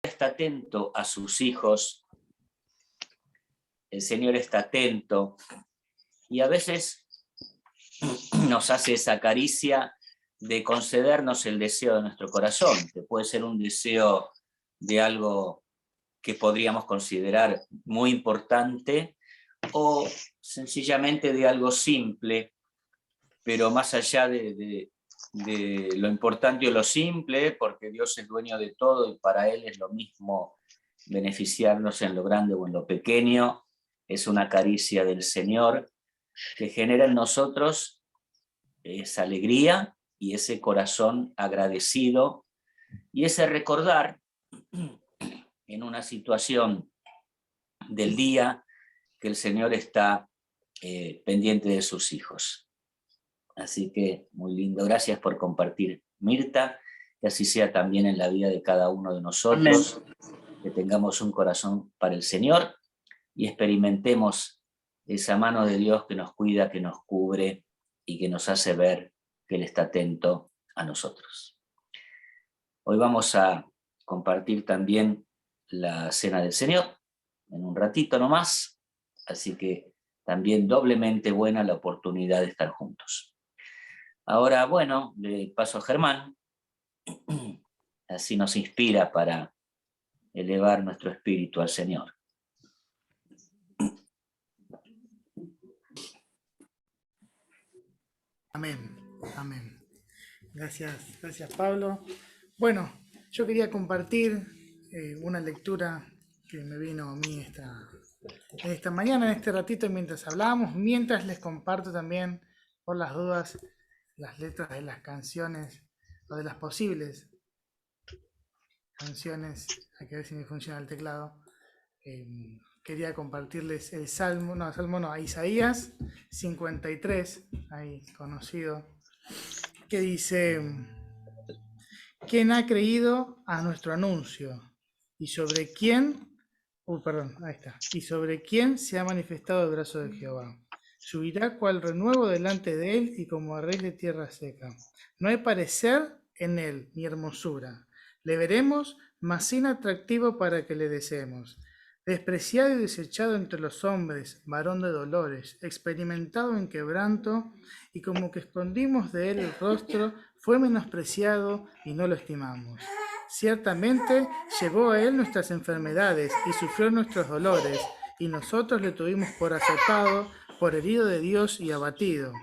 está atento a sus hijos, el Señor está atento y a veces nos hace esa caricia de concedernos el deseo de nuestro corazón, que puede ser un deseo de algo que podríamos considerar muy importante o sencillamente de algo simple, pero más allá de lo importante o lo simple, porque Dios es dueño de todo y para Él es lo mismo beneficiarnos en lo grande o en lo pequeño, es una caricia del Señor que genera en nosotros esa alegría y ese corazón agradecido y ese recordar en una situación del día que el Señor está pendiente de sus hijos. Así que muy lindo. Gracias por compartir, Mirta, que así sea también en la vida de cada uno de nosotros. Amén. Que tengamos un corazón para el Señor y experimentemos esa mano de Dios que nos cuida, que nos cubre y que nos hace ver que Él está atento a nosotros. Hoy vamos a compartir también la Cena del Señor en un ratito nomás, así que también doblemente buena la oportunidad de estar juntos. Ahora, bueno, le paso a Germán, así nos inspira para elevar nuestro espíritu al Señor. Amén, amén. Gracias Pablo. Bueno, yo quería compartir una lectura que me vino a mí esta mañana, en este ratito mientras hablábamos, mientras les comparto también, por las dudas, las letras de las canciones o de las posibles canciones. Hay que ver si me funciona el teclado. Quería compartirles el Salmo no, Isaías 53, ahí conocido, que dice: ¿quién ha creído a nuestro anuncio? ¿Y sobre quién? Ahí está. ¿Y sobre quién se ha manifestado el brazo de Jehová? Subirá cual renuevo delante de él y como rey de tierra seca. No hay parecer en él ni hermosura. Le veremos, mas sin atractivo para que le deseemos. Despreciado y desechado entre los hombres, varón de dolores, experimentado en quebranto, y como que escondimos de él el rostro, fue menospreciado y no lo estimamos. Ciertamente llevó a él nuestras enfermedades y sufrió nuestros dolores, y nosotros le tuvimos por azotado, por herido de Dios y abatido.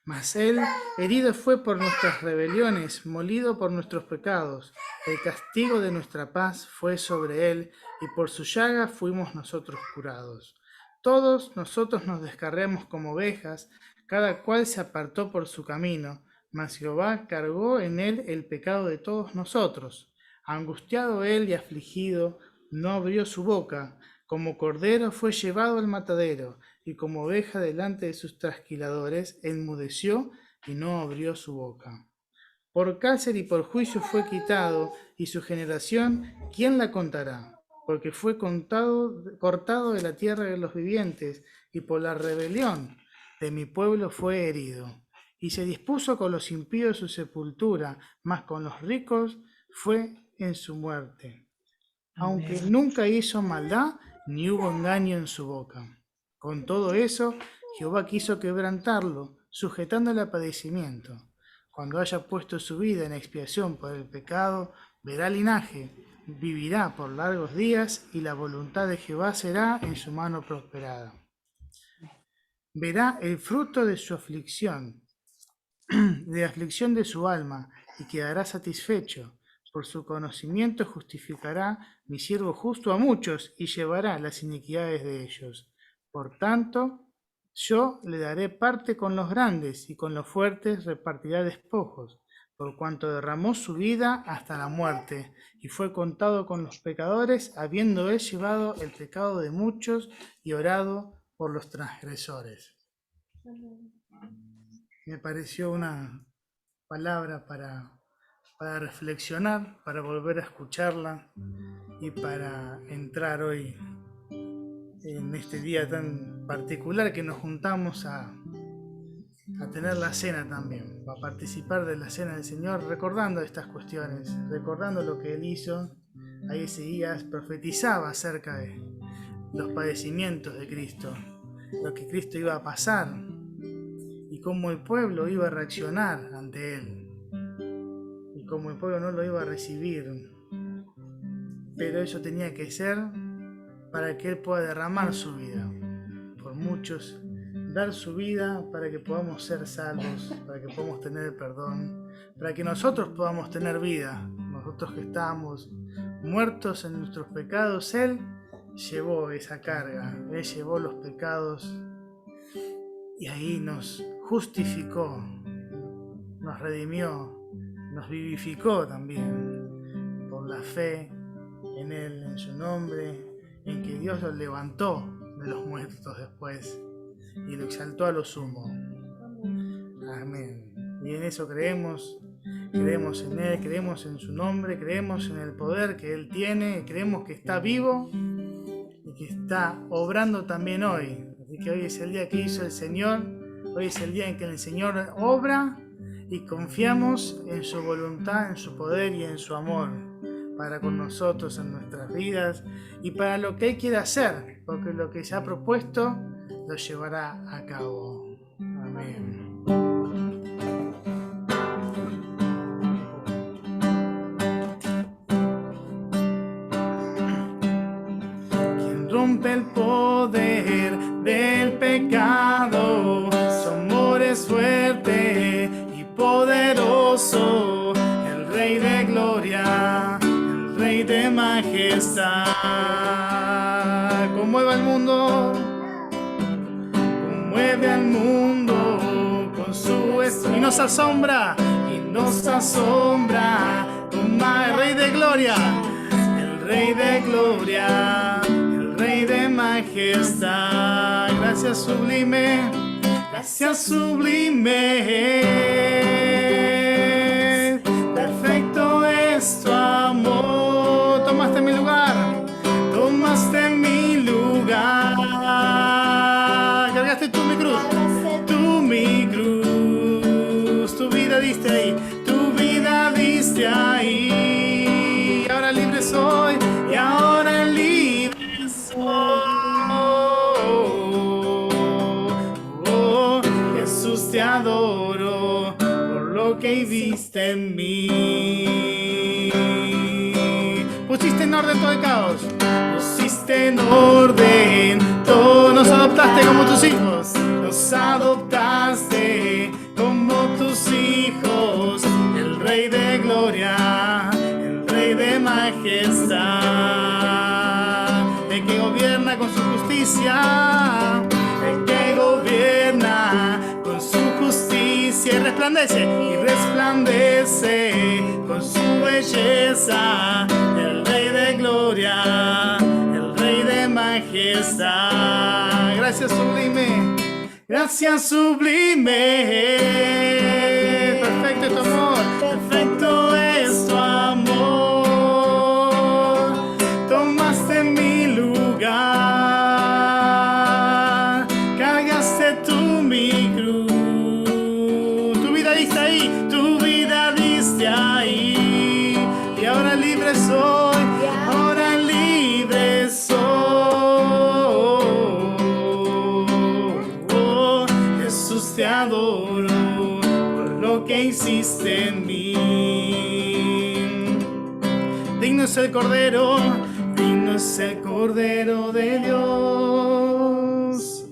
Mas él herido fue por nuestras rebeliones, molido por nuestros pecados. El castigo de nuestra paz fue sobre él, y por su llaga fuimos nosotros curados. Todos nosotros nos descarriamos como ovejas, cada cual se apartó por su camino, mas Jehová cargó en él el pecado de todos nosotros. Angustiado él y afligido, no abrió su boca. Como cordero fue llevado al matadero, y como oveja delante de sus trasquiladores, enmudeció y no abrió su boca. Por cárcel y por juicio fue quitado, y su generación, ¿quién la contará? Porque fue cortado de la tierra de los vivientes, y por la rebelión de mi pueblo fue herido. Y se dispuso con los impíos su sepultura, mas con los ricos fue en su muerte. Aunque nunca hizo maldad, ni hubo engaño en su boca. Con todo eso, Jehová quiso quebrantarlo, sujetándole a padecimiento. Cuando haya puesto su vida en expiación por el pecado, verá linaje, vivirá por largos días, y la voluntad de Jehová será en su mano prosperada. Verá el fruto de su aflicción, de la aflicción de su alma, y quedará satisfecho. Por su conocimiento justificará mi siervo justo a muchos, y llevará las iniquidades de ellos. Por tanto, yo le daré parte con los grandes, y con los fuertes repartirá despojos, por cuanto derramó su vida hasta la muerte, y fue contado con los pecadores, habiendo él llevado el pecado de muchos y orado por los transgresores. Me pareció una palabra para reflexionar, para volver a escucharla y para entrar hoy en este día tan particular que nos juntamos a tener la cena también, a participar de la cena del Señor, recordando estas cuestiones, recordando lo que Él hizo ahí Isaías profetizaba acerca de los padecimientos de Cristo, lo que Cristo iba a pasar y cómo el pueblo iba a reaccionar ante él y cómo el pueblo no lo iba a recibir. Pero eso tenía que ser para que él pueda derramar su vida por muchos, dar su vida para que podamos ser salvos, para que podamos tener el perdón, para que nosotros podamos tener vida. Nosotros que estábamos muertos en nuestros pecados, Él llevó esa carga, Él llevó los pecados y ahí nos justificó, nos redimió, nos vivificó también por la fe en Él, en su nombre, en que Dios lo levantó de los muertos después y lo exaltó a lo sumo. Amén. Y en eso creemos en Él, creemos en su nombre, creemos en el poder que Él tiene, creemos que está vivo y que está obrando también hoy. Así que hoy es el día que hizo el Señor, hoy es el día en que el Señor obra y confiamos en su voluntad, en su poder y en su amor para con nosotros en nuestras vidas y para lo que Él quiere hacer, porque lo que se ha propuesto lo llevará a cabo. Amén. Quien rompe el poder del pecado, su amor es fuerte y poderoso, el Rey de gloria, el Rey de majestad. Conmueve al mundo, mueve al mundo con su estrella y nos asombra toma el Rey de gloria, el Rey de gloria, el Rey de majestad. Gracias sublime, perfecto es tu amor. Tomaste mi lugar, cargaste tú mi cruz, tu vida diste ahí, y ahora libre soy, oh, Jesús te adoro por lo que hiciste en mí. Pusiste en orden todo el caos, nos adoptaste como tus hijos, el Rey de gloria, el Rey de majestad, el que gobierna con su justicia, y resplandece con su belleza, el Rey de gloria, el Rey de majestad. Gracias sublime, perfecto es tu amor, perfecto es tu amor. Tomaste mi lugar, cargaste tú mi cruz, tu vida diste ahí, y ahora libre soy, Jesús te adoro por lo que hiciste en mí. Digno es el Cordero de Dios.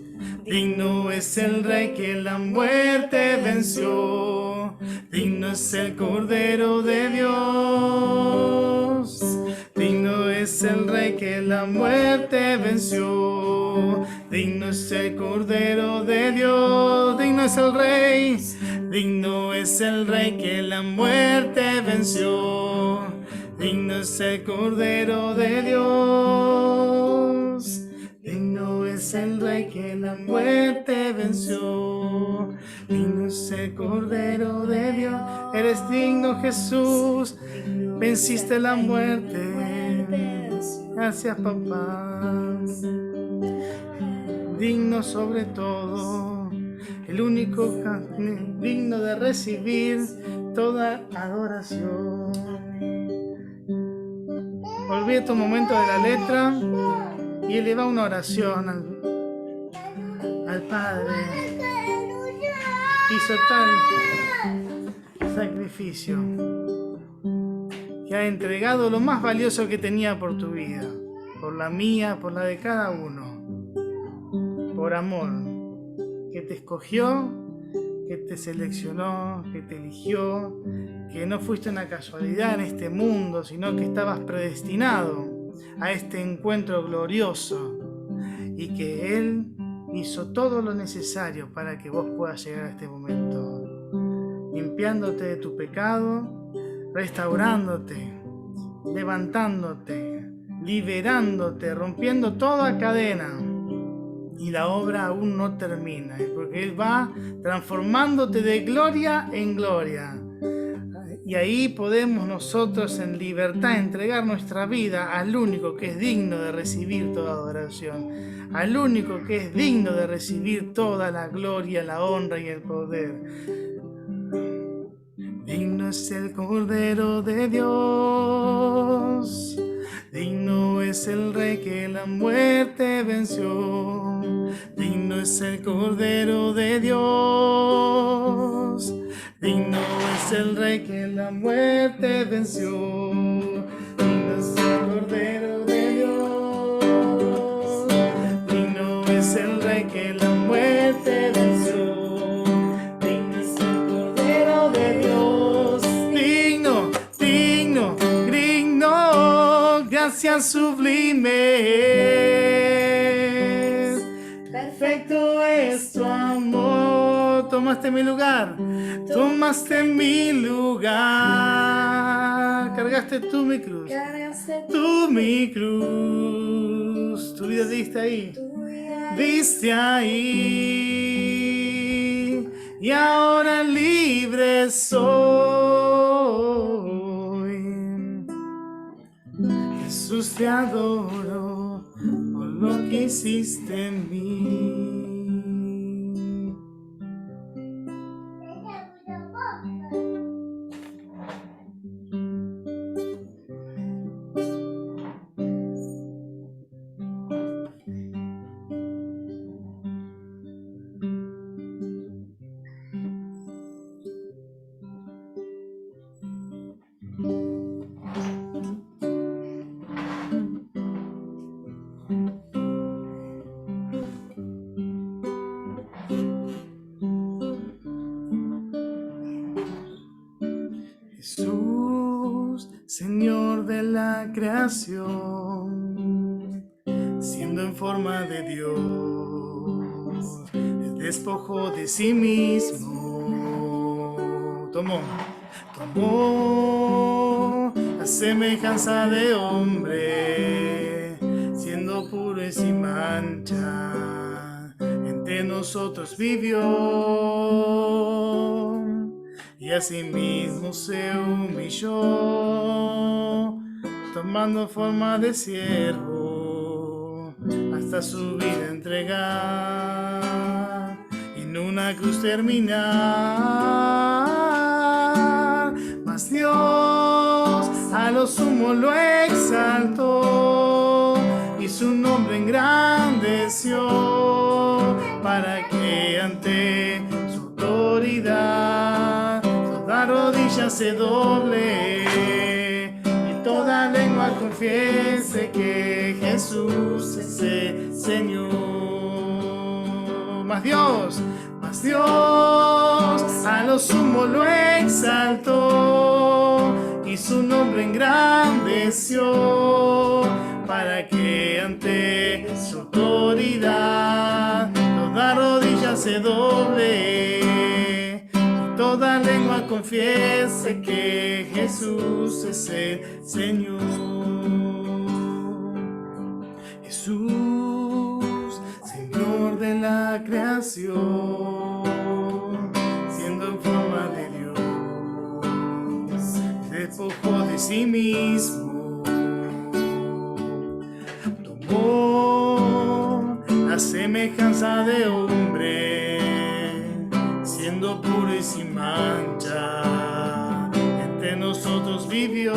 Digno es el Rey que la muerte venció. Digno es el Cordero de Dios. Digno es el Rey que la muerte venció. Digno es el Cordero de Dios. Digno es el Rey. Digno es el Rey que la muerte venció. Digno es el Cordero de Dios. Digno es el Rey que la muerte venció. Digno es el Cordero de Dios. Eres digno, Jesús. Venciste la muerte. Gracias, papá. Digno sobre todo, el único digno de recibir toda adoración. olvídate un momento de la letra y eleva una oración al Padre. Hizo tal sacrificio que ha entregado lo más valioso que tenía por tu vida, por la mía, por la de cada uno, por amor, que te escogió, que te seleccionó, que te eligió, que no fuiste una casualidad en este mundo, sino que estabas predestinado a este encuentro glorioso y que Él hizo todo lo necesario para que vos puedas llegar a este momento, limpiándote de tu pecado, restaurándote, levantándote, liberándote, rompiendo toda cadena. Y la obra aún no termina, porque Él va transformándote de gloria en gloria. Y ahí podemos nosotros en libertad entregar nuestra vida al único que es digno de recibir toda adoración, al único que es digno de recibir toda la gloria, la honra y el poder. Digno es el Cordero de Dios, digno es el Rey que la muerte venció, digno es el Cordero de Dios, digno es el Rey que la muerte venció, digno es el Cordero de Dios, digno es el Rey que la muerte venció. Gracias sublimes, perfecto es tu amor. Tomaste mi lugar, tomaste mi lugar. Cargaste tú mi cruz, tú mi cruz. Tu vida diste ahí, y ahora libre soy. Jesús, te adoro por lo que hiciste en mí. Jesús, Señor de la creación, siendo en forma de Dios, despojó de sí mismo, tomó a semejanza de hombre, siendo puro y sin mancha, entre nosotros vivió. Y asimismo se humilló, tomando forma de siervo, hasta su vida entregar, en una cruz terminar. Mas Dios a lo sumo lo exaltó, y su nombre engrandeció, para que ante su autoridad toda rodilla se doble y toda lengua confiese que Jesús es el Señor. Mas Dios a lo sumo lo exaltó, y su nombre engrandeció, para que ante su autoridad toda rodilla se doble y toda lengua confiese que Jesús es el Señor. Jesús, Señor de la creación, siendo en forma de Dios, despojó de sí mismo, tomó la semejanza de hombre, siendo puro y sin mancha, entre nosotros vivió.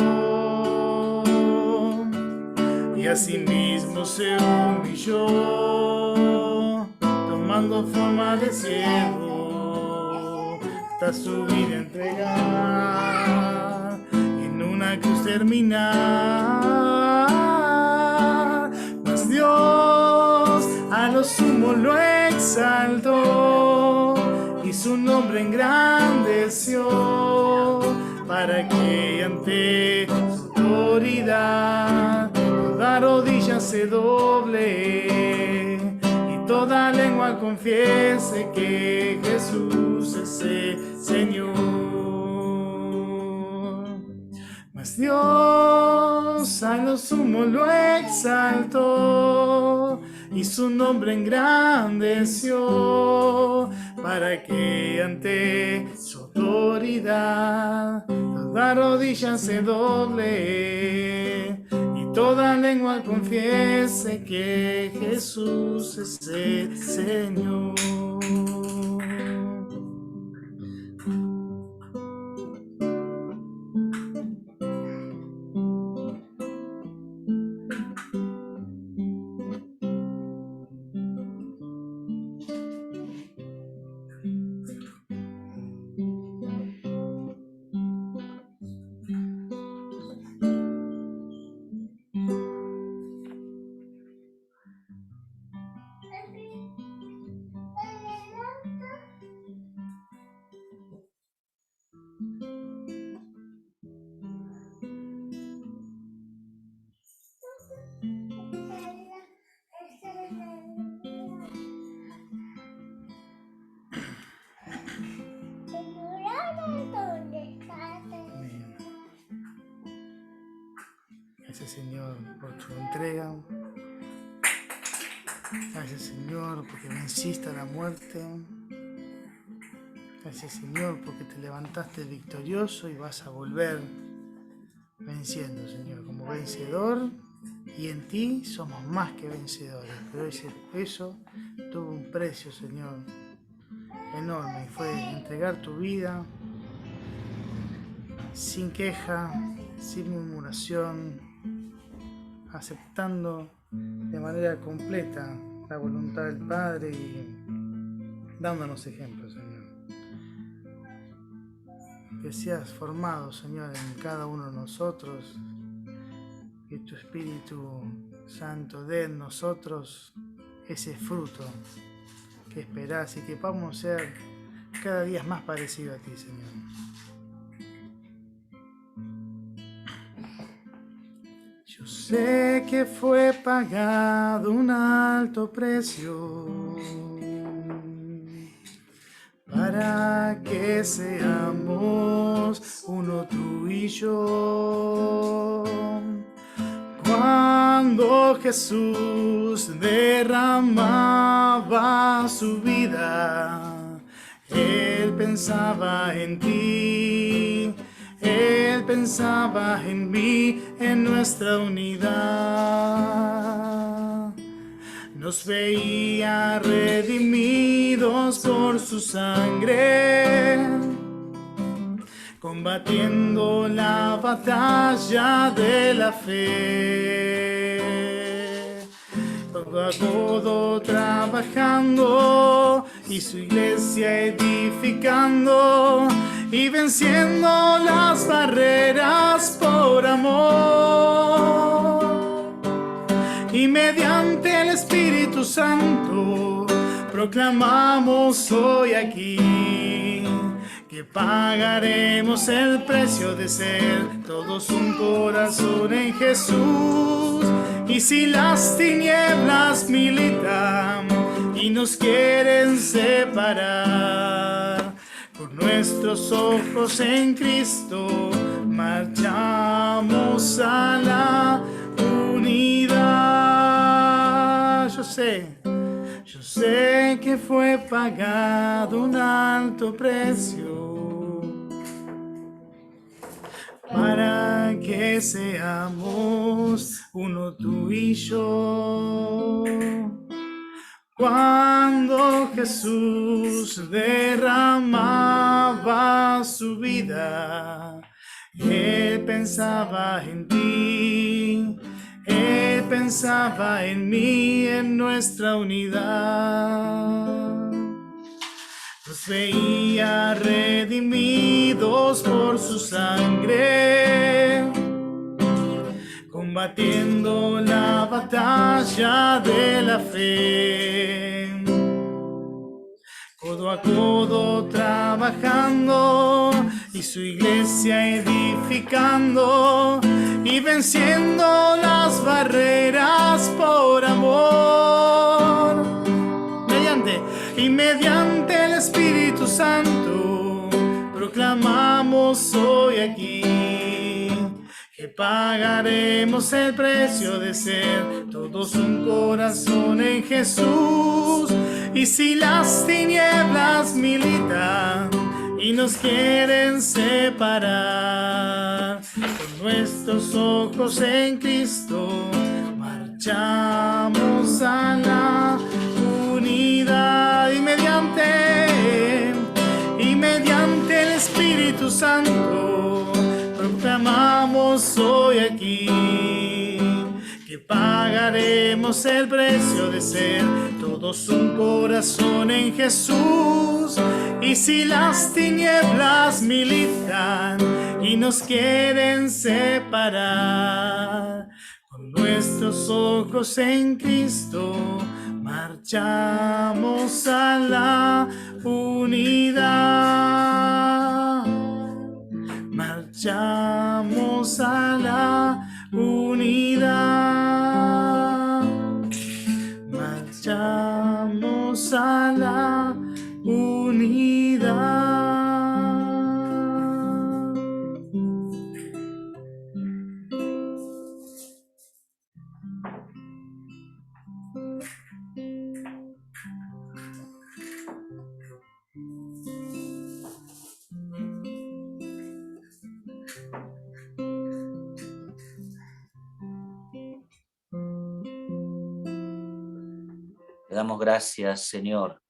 y asimismo se humilló, tomando forma de siervo, hasta su vida entregar, en una cruz terminar. Mas Dios a lo sumo lo exaltó y su nombre engrandeció, para que ante su autoridad toda rodilla se doble y toda lengua confiese que Jesús es el Señor. Mas Dios a lo sumo lo exaltó y su nombre engrandeció, para que ante su autoridad toda rodilla se doble y toda lengua confiese que Jesús es el Señor. Gracias, Señor, por tu entrega. Gracias, Señor, porque venciste a la muerte. Gracias, Señor, porque te levantaste victorioso y vas a volver venciendo, Señor, como vencedor. Y en ti somos más que vencedores. Pero eso tuvo un precio, Señor, enorme. Y fue entregar tu vida sin queja, sin murmuración, aceptando de manera completa la voluntad del Padre y dándonos ejemplos, Señor. Que seas formado, Señor, en cada uno de nosotros, que tu Espíritu Santo dé en nosotros ese fruto que esperás y que podamos ser cada día más parecidos a ti, Señor. Yo sé que fue pagado un alto precio para que seamos uno tú y yo. Cuando Jesús derramaba su vida, Él pensaba en ti. Él pensaba en mí, en nuestra unidad. Nos veía redimidos por su sangre, combatiendo la batalla de la fe. Codo a codo trabajando y su iglesia edificando y venciendo las barreras por amor. Y mediante el Espíritu Santo proclamamos hoy aquí que pagaremos el precio de ser todos un corazón en Jesús. Y si las tinieblas militan y nos quieren separar, con nuestros ojos en Cristo marchamos a la unidad. Yo sé que fue pagado un alto precio para que seamos uno tú y yo. Cuando Jesús derramaba su vida, Él pensaba en ti. Él pensaba en mí, en nuestra unidad. Nos veía redimidos por su sangre, combatiendo la batalla de la fe, codo a codo trabajando y su iglesia edificando y venciendo las barreras por amor. Mediante el Espíritu Santo proclamamos hoy aquí que pagaremos el precio de ser todos un corazón en Jesús. Y si las tinieblas militan y nos quieren separar, con nuestros ojos en Cristo marchamos a la unidad. Y mediante el Espíritu Santo proclamamos hoy aquí que pagaremos el precio de ser todos un corazón en Jesús. Y si las tinieblas militan y nos quieren separar, con nuestros ojos en Cristo marchamos a la unidad. Marchamos a la unidad. Marchamos a la unidad. Te damos gracias, Señor,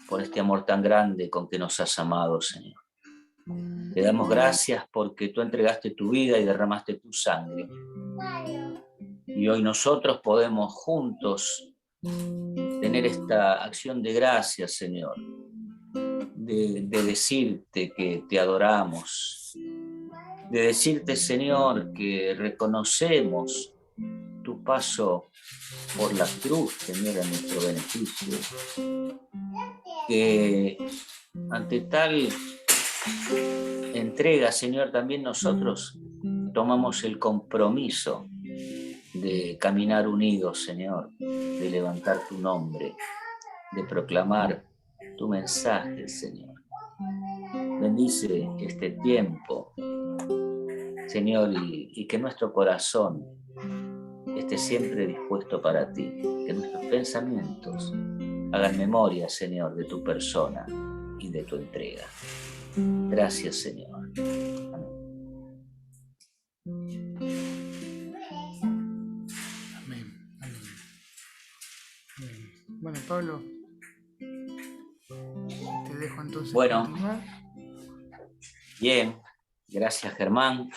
por este amor tan grande con que nos has amado, Señor. Te damos gracias porque tú entregaste tu vida y derramaste tu sangre. Y hoy nosotros podemos juntos tener esta acción de gracias, Señor, de decirte que te adoramos, de decirte, Señor, que reconocemos tu paso por la cruz, Señor, en nuestro beneficio. Que ante tal entrega, Señor, también nosotros tomamos el compromiso de caminar unidos, Señor, de levantar tu nombre, de proclamar tu mensaje, Señor. Bendice este tiempo, Señor, y que nuestro corazón esté siempre dispuesto para ti, que nuestros pensamientos hagan memoria, Señor, de tu persona y de tu entrega. Gracias, Señor. Amén. Amén. Bueno, Pablo, te dejo entonces. Bueno, continuar. Bien, gracias, Germán.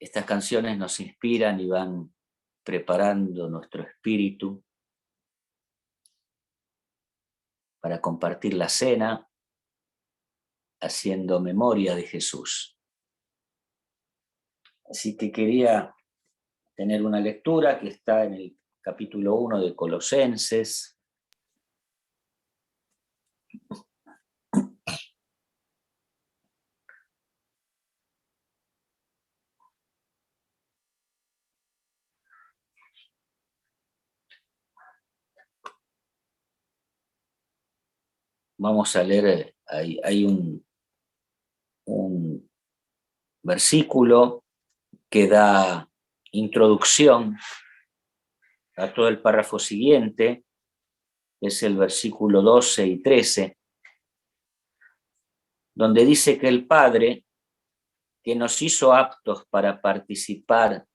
Estas canciones nos inspiran y van preparando nuestro espíritu para compartir la cena, haciendo memoria de Jesús. Así que quería tener una lectura que está en el capítulo 1 de Colosenses. Vamos a leer, hay un versículo que da introducción a todo el párrafo siguiente, es el versículo 12 y 13, donde dice que el Padre, que nos hizo aptos para participar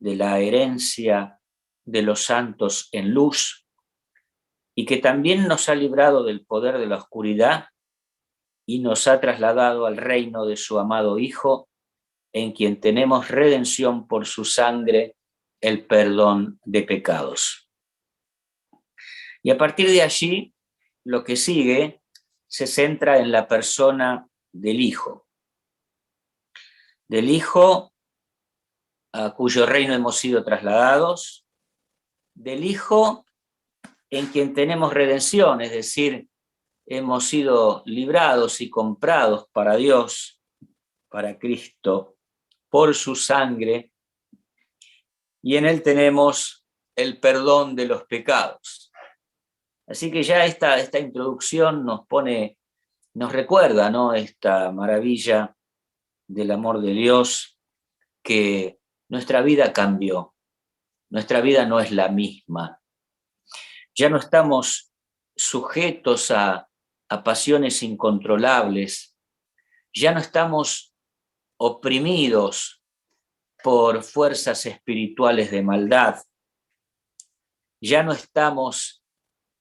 de la herencia de los santos en luz, y que también nos ha librado del poder de la oscuridad y nos ha trasladado al reino de su amado Hijo, en quien tenemos redención por su sangre, el perdón de pecados. Y a partir de allí, lo que sigue se centra en la persona del Hijo a cuyo reino hemos sido trasladados, del Hijo en quien tenemos redención, es decir, hemos sido librados y comprados para Dios, para Cristo, por su sangre, y en él tenemos el perdón de los pecados. Así que ya esta introducción nos recuerda, ¿no?, esta maravilla del amor de Dios, que nuestra vida cambió, nuestra vida no es la misma. Ya no estamos sujetos a pasiones incontrolables, ya no estamos oprimidos por fuerzas espirituales de maldad, ya no estamos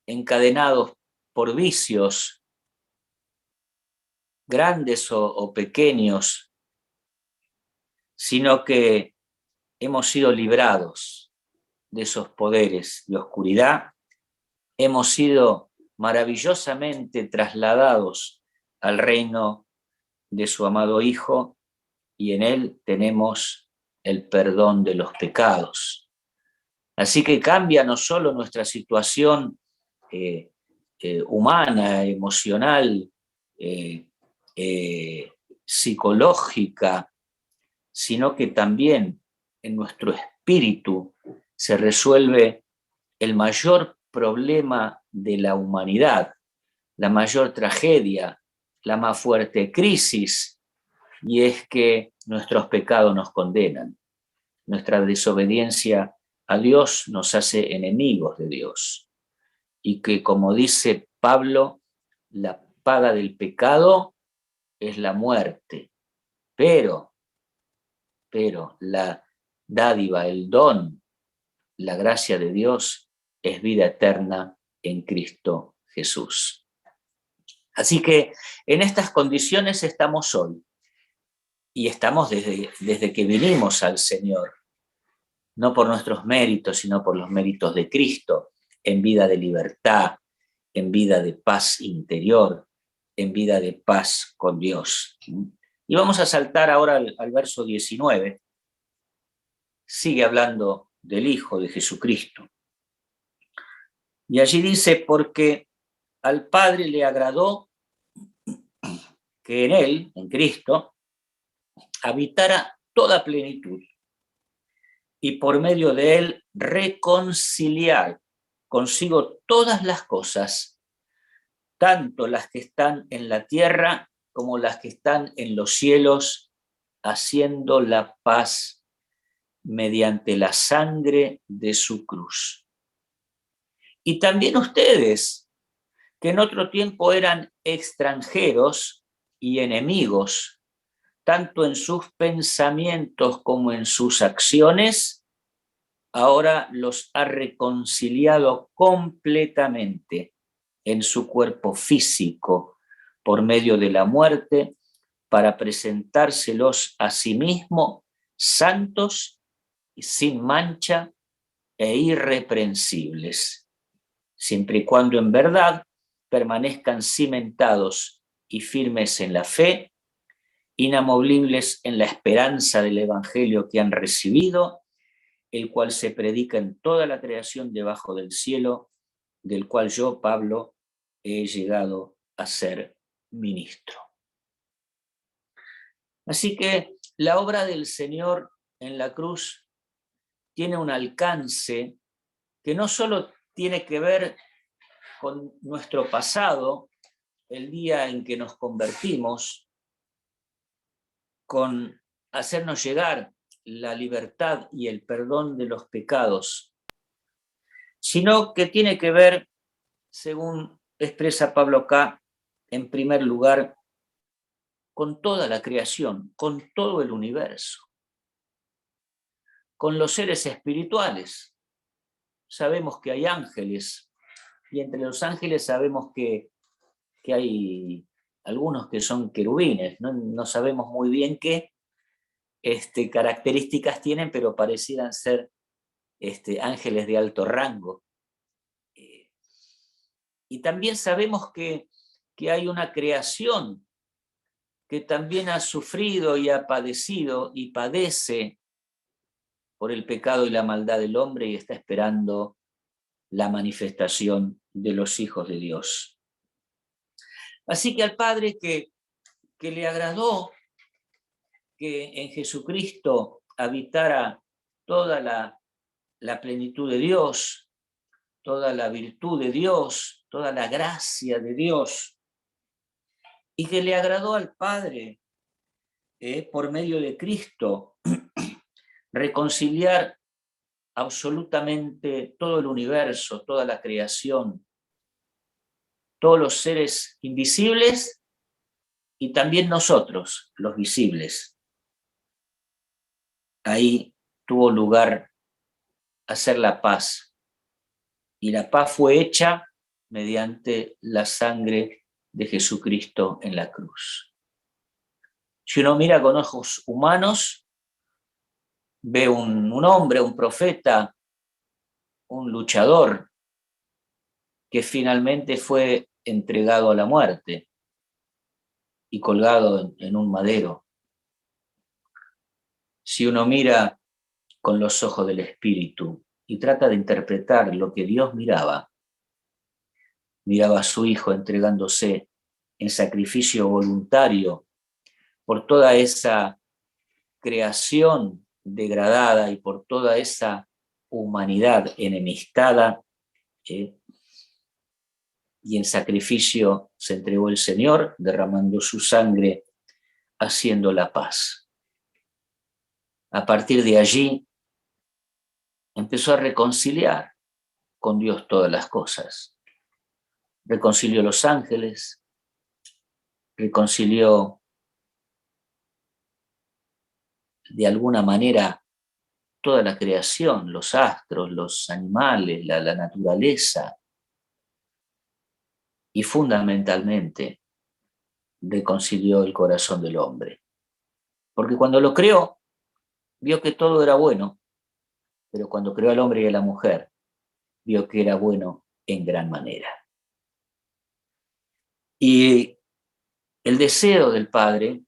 encadenados por vicios grandes o pequeños, sino que hemos sido librados de esos poderes de oscuridad, hemos sido maravillosamente trasladados al reino de su amado Hijo, y en él tenemos el perdón de los pecados. Así que cambia no solo nuestra situación humana, emocional, psicológica, sino que también en nuestro espíritu se resuelve el mayor problema de la humanidad, la mayor tragedia, la más fuerte crisis, y es que nuestros pecados nos condenan. Nuestra desobediencia a Dios nos hace enemigos de Dios. Y que, como dice Pablo, la paga del pecado es la muerte, pero la dádiva, el don, la gracia de Dios es vida eterna en Cristo Jesús. Así que en estas condiciones estamos hoy, y estamos desde que vinimos al Señor, no por nuestros méritos, sino por los méritos de Cristo, en vida de libertad, en vida de paz interior, en vida de paz con Dios. Y vamos a saltar ahora al verso 19. Sigue hablando del Hijo de Jesucristo. Y allí dice: porque al Padre le agradó que en él, en Cristo, habitara toda plenitud, y por medio de él reconciliar consigo todas las cosas, tanto las que están en la tierra como las que están en los cielos, haciendo la paz mediante la sangre de su cruz. Y también ustedes, que en otro tiempo eran extranjeros y enemigos, tanto en sus pensamientos como en sus acciones, ahora los ha reconciliado completamente en su cuerpo físico por medio de la muerte, para presentárselos a sí mismo santos y sin mancha e irreprensibles, siempre y cuando en verdad permanezcan cimentados y firmes en la fe, inamovibles en la esperanza del evangelio que han recibido, el cual se predica en toda la creación debajo del cielo, del cual yo, Pablo, he llegado a ser ministro. Así que la obra del Señor en la cruz tiene un alcance que no solo tiene que ver con nuestro pasado, el día en que nos convertimos, con hacernos llegar la libertad y el perdón de los pecados, sino que tiene que ver, según expresa Pablo acá, en primer lugar, con toda la creación, con todo el universo, con los seres espirituales. Sabemos que hay ángeles, y entre los ángeles sabemos que hay algunos que son querubines, no sabemos muy bien qué, características tienen, pero parecieran ser ángeles de alto rango. Y también sabemos que hay una creación que también ha sufrido y ha padecido y padece por el pecado y la maldad del hombre y está esperando la manifestación de los hijos de Dios. Así que al Padre que le agradó que en Jesucristo habitara toda la plenitud de Dios, toda la virtud de Dios, toda la gracia de Dios, y que le agradó al Padre por medio de Cristo reconciliar absolutamente todo el universo, toda la creación, todos los seres invisibles y también nosotros, los visibles. Ahí tuvo lugar hacer la paz, y la paz fue hecha mediante la sangre de Jesucristo en la cruz. Si uno mira con ojos humanos, ve un hombre, un profeta, un luchador, que finalmente fue entregado a la muerte y colgado en un madero. Si uno mira con los ojos del Espíritu y trata de interpretar lo que Dios miraba a su Hijo entregándose en sacrificio voluntario por toda esa creación degradada y por toda esa humanidad enemistada, y en sacrificio se entregó el Señor, derramando su sangre, haciendo la paz. A partir de allí, empezó a reconciliar con Dios todas las cosas. Reconcilió los ángeles, reconcilió de alguna manera toda la creación, los astros, los animales, la naturaleza, y fundamentalmente reconcilió el corazón del hombre. Porque cuando lo creó, vio que todo era bueno, pero cuando creó al hombre y a la mujer, vio que era bueno en gran manera. Y el deseo del Padre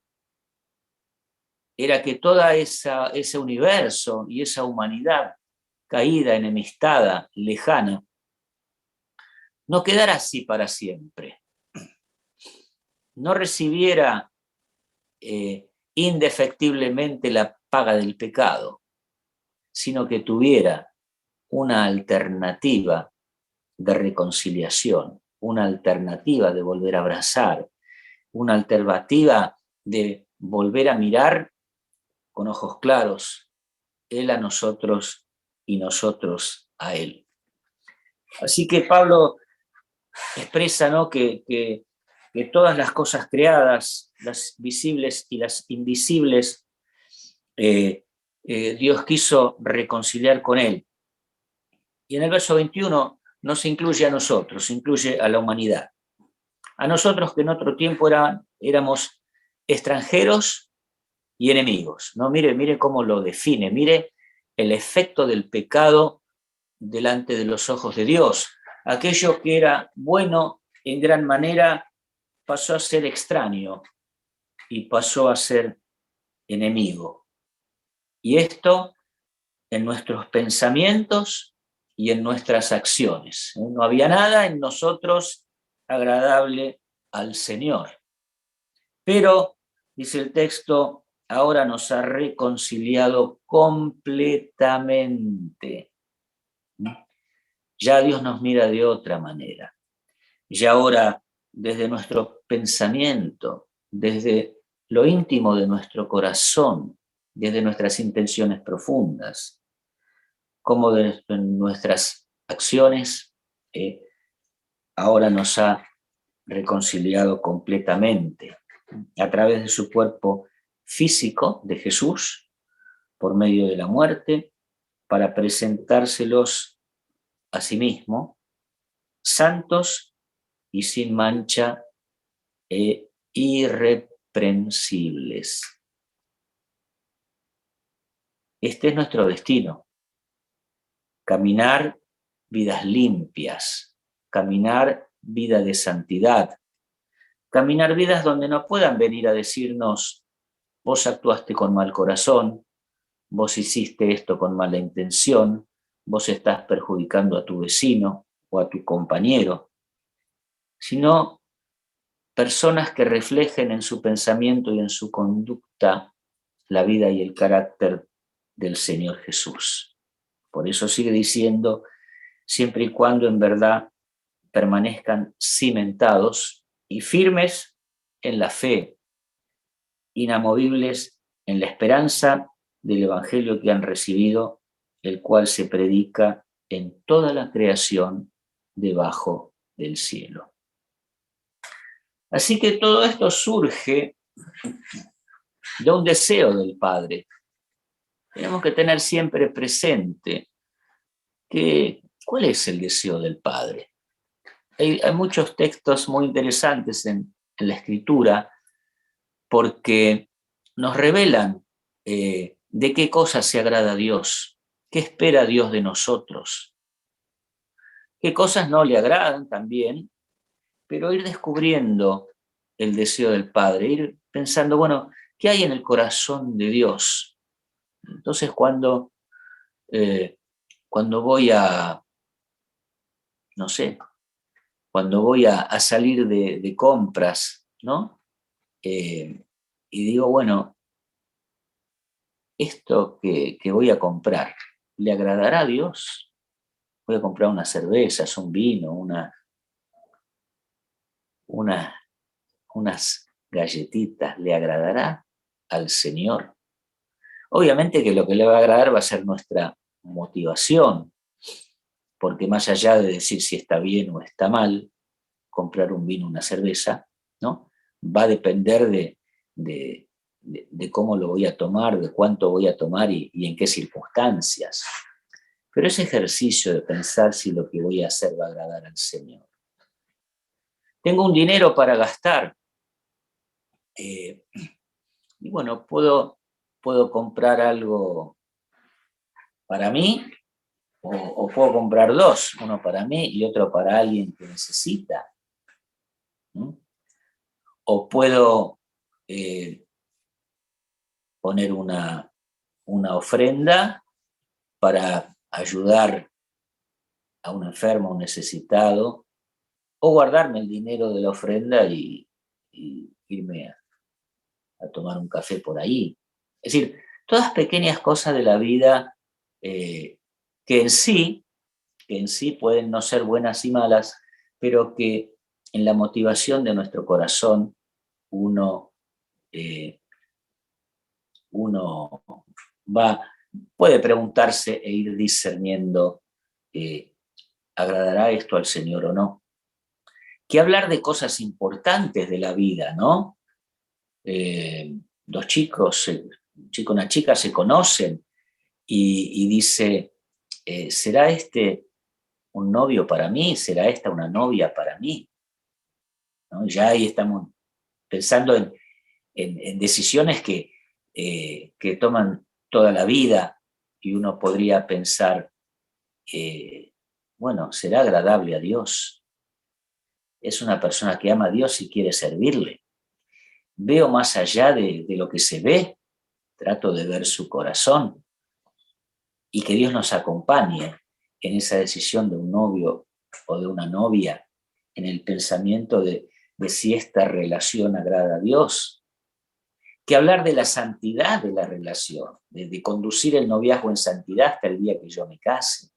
era que toda ese universo y esa humanidad caída, enemistada, lejana, no quedara así para siempre. No recibiera indefectiblemente la paga del pecado, sino que tuviera una alternativa de reconciliación, una alternativa de volver a abrazar, una alternativa de volver a mirar con ojos claros, Él a nosotros y nosotros a Él. Así que Pablo expresa, ¿no?, que todas las cosas creadas, las visibles y las invisibles, Dios quiso reconciliar con Él. Y en el verso 21 nos incluye a nosotros, incluye a la humanidad. A nosotros que en otro tiempo éramos extranjeros y enemigos, ¿no? Mire cómo lo define, mire el efecto del pecado delante de los ojos de Dios. Aquello que era bueno en gran manera pasó a ser extraño y pasó a ser enemigo. Y esto en nuestros pensamientos y en nuestras acciones. No había nada en nosotros agradable al Señor. Pero, dice el texto, ahora nos ha reconciliado completamente. Ya Dios nos mira de otra manera. Ya ahora, desde nuestro pensamiento, desde lo íntimo de nuestro corazón, desde nuestras intenciones profundas, como de nuestras acciones, ahora nos ha reconciliado completamente a través de su cuerpo físico de Jesús, por medio de la muerte, para presentárselos a sí mismo, santos y sin mancha e irreprensibles. este es nuestro destino. Caminar vidas limpias, caminar vida de santidad, caminar vidas donde no puedan venir a decirnos, vos actuaste con mal corazón, vos hiciste esto con mala intención, vos estás perjudicando a tu vecino o a tu compañero, sino personas que reflejen en su pensamiento y en su conducta la vida y el carácter del Señor Jesús. Por eso sigue diciendo, siempre y cuando en verdad permanezcan cimentados y firmes en la fe, inamovibles en la esperanza del Evangelio que han recibido, el cual se predica en toda la creación debajo del cielo. Así que todo esto surge de un deseo del Padre. Tenemos que tener siempre presente cuál es el deseo del Padre. Hay muchos textos muy interesantes en la Escritura porque nos revelan de qué cosas se agrada a Dios, qué espera Dios de nosotros, qué cosas no le agradan también, pero ir descubriendo el deseo del Padre, ir pensando, bueno, ¿qué hay en el corazón de Dios? Entonces cuando voy a, no sé, cuando voy a salir de compras, ¿no? Y digo, bueno, esto que voy a comprar, ¿le agradará a Dios? Voy a comprar unas cervezas, un vino, unas galletitas, ¿le agradará al Señor? Obviamente que lo que le va a agradar va a ser nuestra motivación, porque más allá de decir si está bien o está mal, comprar un vino, una cerveza, ¿no? Va a depender de cómo lo voy a tomar, de cuánto voy a tomar y en qué circunstancias. Pero ese ejercicio de pensar si lo que voy a hacer va a agradar al Señor. Tengo un dinero para gastar. Y bueno, puedo comprar algo para mí o puedo comprar dos, uno para mí y otro para alguien que necesita. ¿No? O puedo poner una ofrenda para ayudar a un enfermo, a un necesitado, o guardarme el dinero de la ofrenda y irme a tomar un café por ahí. Es decir, todas pequeñas cosas de la vida que en sí pueden no ser buenas y malas, pero que en la motivación de nuestro corazón uno puede preguntarse e ir discerniendo, ¿agradará esto al Señor o no? Que hablar de cosas importantes de la vida, ¿no? Dos chicos, un chico y una chica se conocen y dice, ¿será este un novio para mí? ¿Será esta una novia para mí? ¿No? Ya ahí estamos pensando en decisiones que toman toda la vida y uno podría pensar, bueno, ¿será agradable a Dios? Es una persona que ama a Dios y quiere servirle. Veo más allá de lo que se ve, trato de ver su corazón y que Dios nos acompañe en esa decisión de un novio o de una novia, en el pensamiento de si esta relación agrada a Dios. Que hablar de la santidad de la relación, de conducir el noviazgo en santidad hasta el día que yo me case.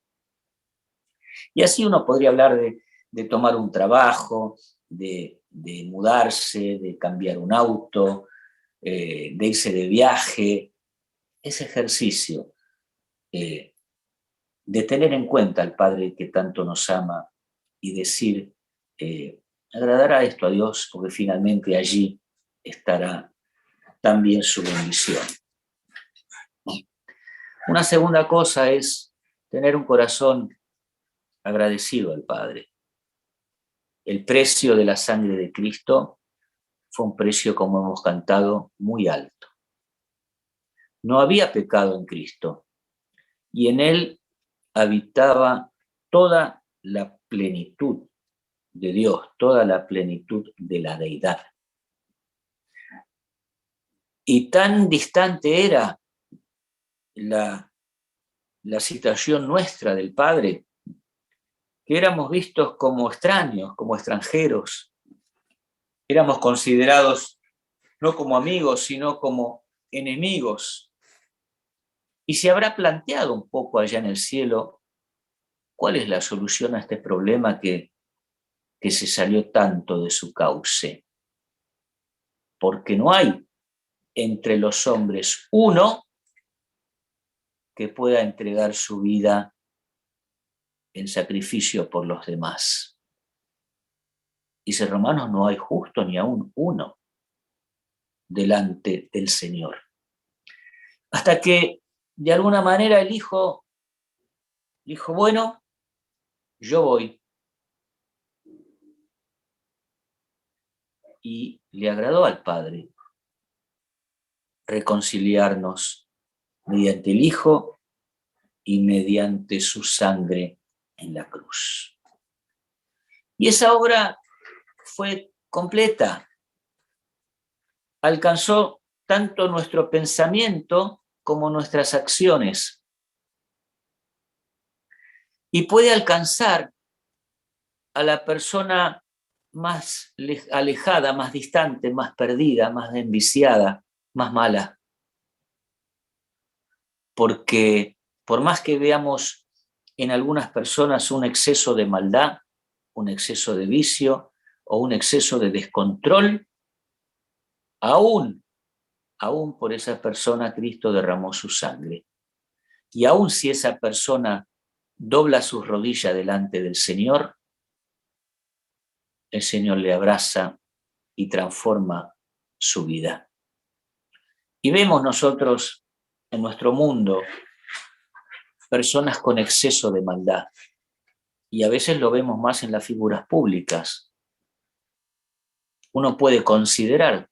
Y así uno podría hablar de tomar un trabajo, de mudarse, de cambiar un auto, de irse de viaje. Ese ejercicio de tener en cuenta al Padre que tanto nos ama y decir, agradará esto a Dios, porque finalmente allí estará también su bendición. Una segunda cosa es tener un corazón agradecido al Padre. El precio de la sangre de Cristo fue un precio, como hemos cantado, muy alto. no había pecado en Cristo, y en él habitaba toda la plenitud de Dios, toda la plenitud de la deidad. Y tan distante era la situación nuestra del Padre, que éramos vistos como extraños, como extranjeros. Éramos considerados no como amigos, sino como enemigos. Y se habrá planteado un poco allá en el cielo cuál es la solución a este problema que se salió tanto de su cauce. Porque no hay entre los hombres uno que pueda entregar su vida en sacrificio por los demás. Dice Romanos, no hay justo ni aún uno delante del Señor. Hasta que de alguna manera el Hijo dijo, bueno, yo voy. Y le agradó al Padre reconciliarnos mediante el Hijo y mediante su sangre en la cruz. Y esa obra fue completa. Alcanzó tanto nuestro pensamiento como nuestras acciones. Y puede alcanzar a la persona más alejada, más distante, más perdida, más enviciada, más mala. Porque por más que veamos en algunas personas un exceso de maldad, un exceso de vicio o un exceso de descontrol, aún por esa persona Cristo derramó su sangre. Y aún si esa persona dobla sus rodillas delante del Señor, el Señor le abraza y transforma su vida. Y vemos nosotros en nuestro mundo personas con exceso de maldad. Y a veces lo vemos más en las figuras públicas. Uno puede considerar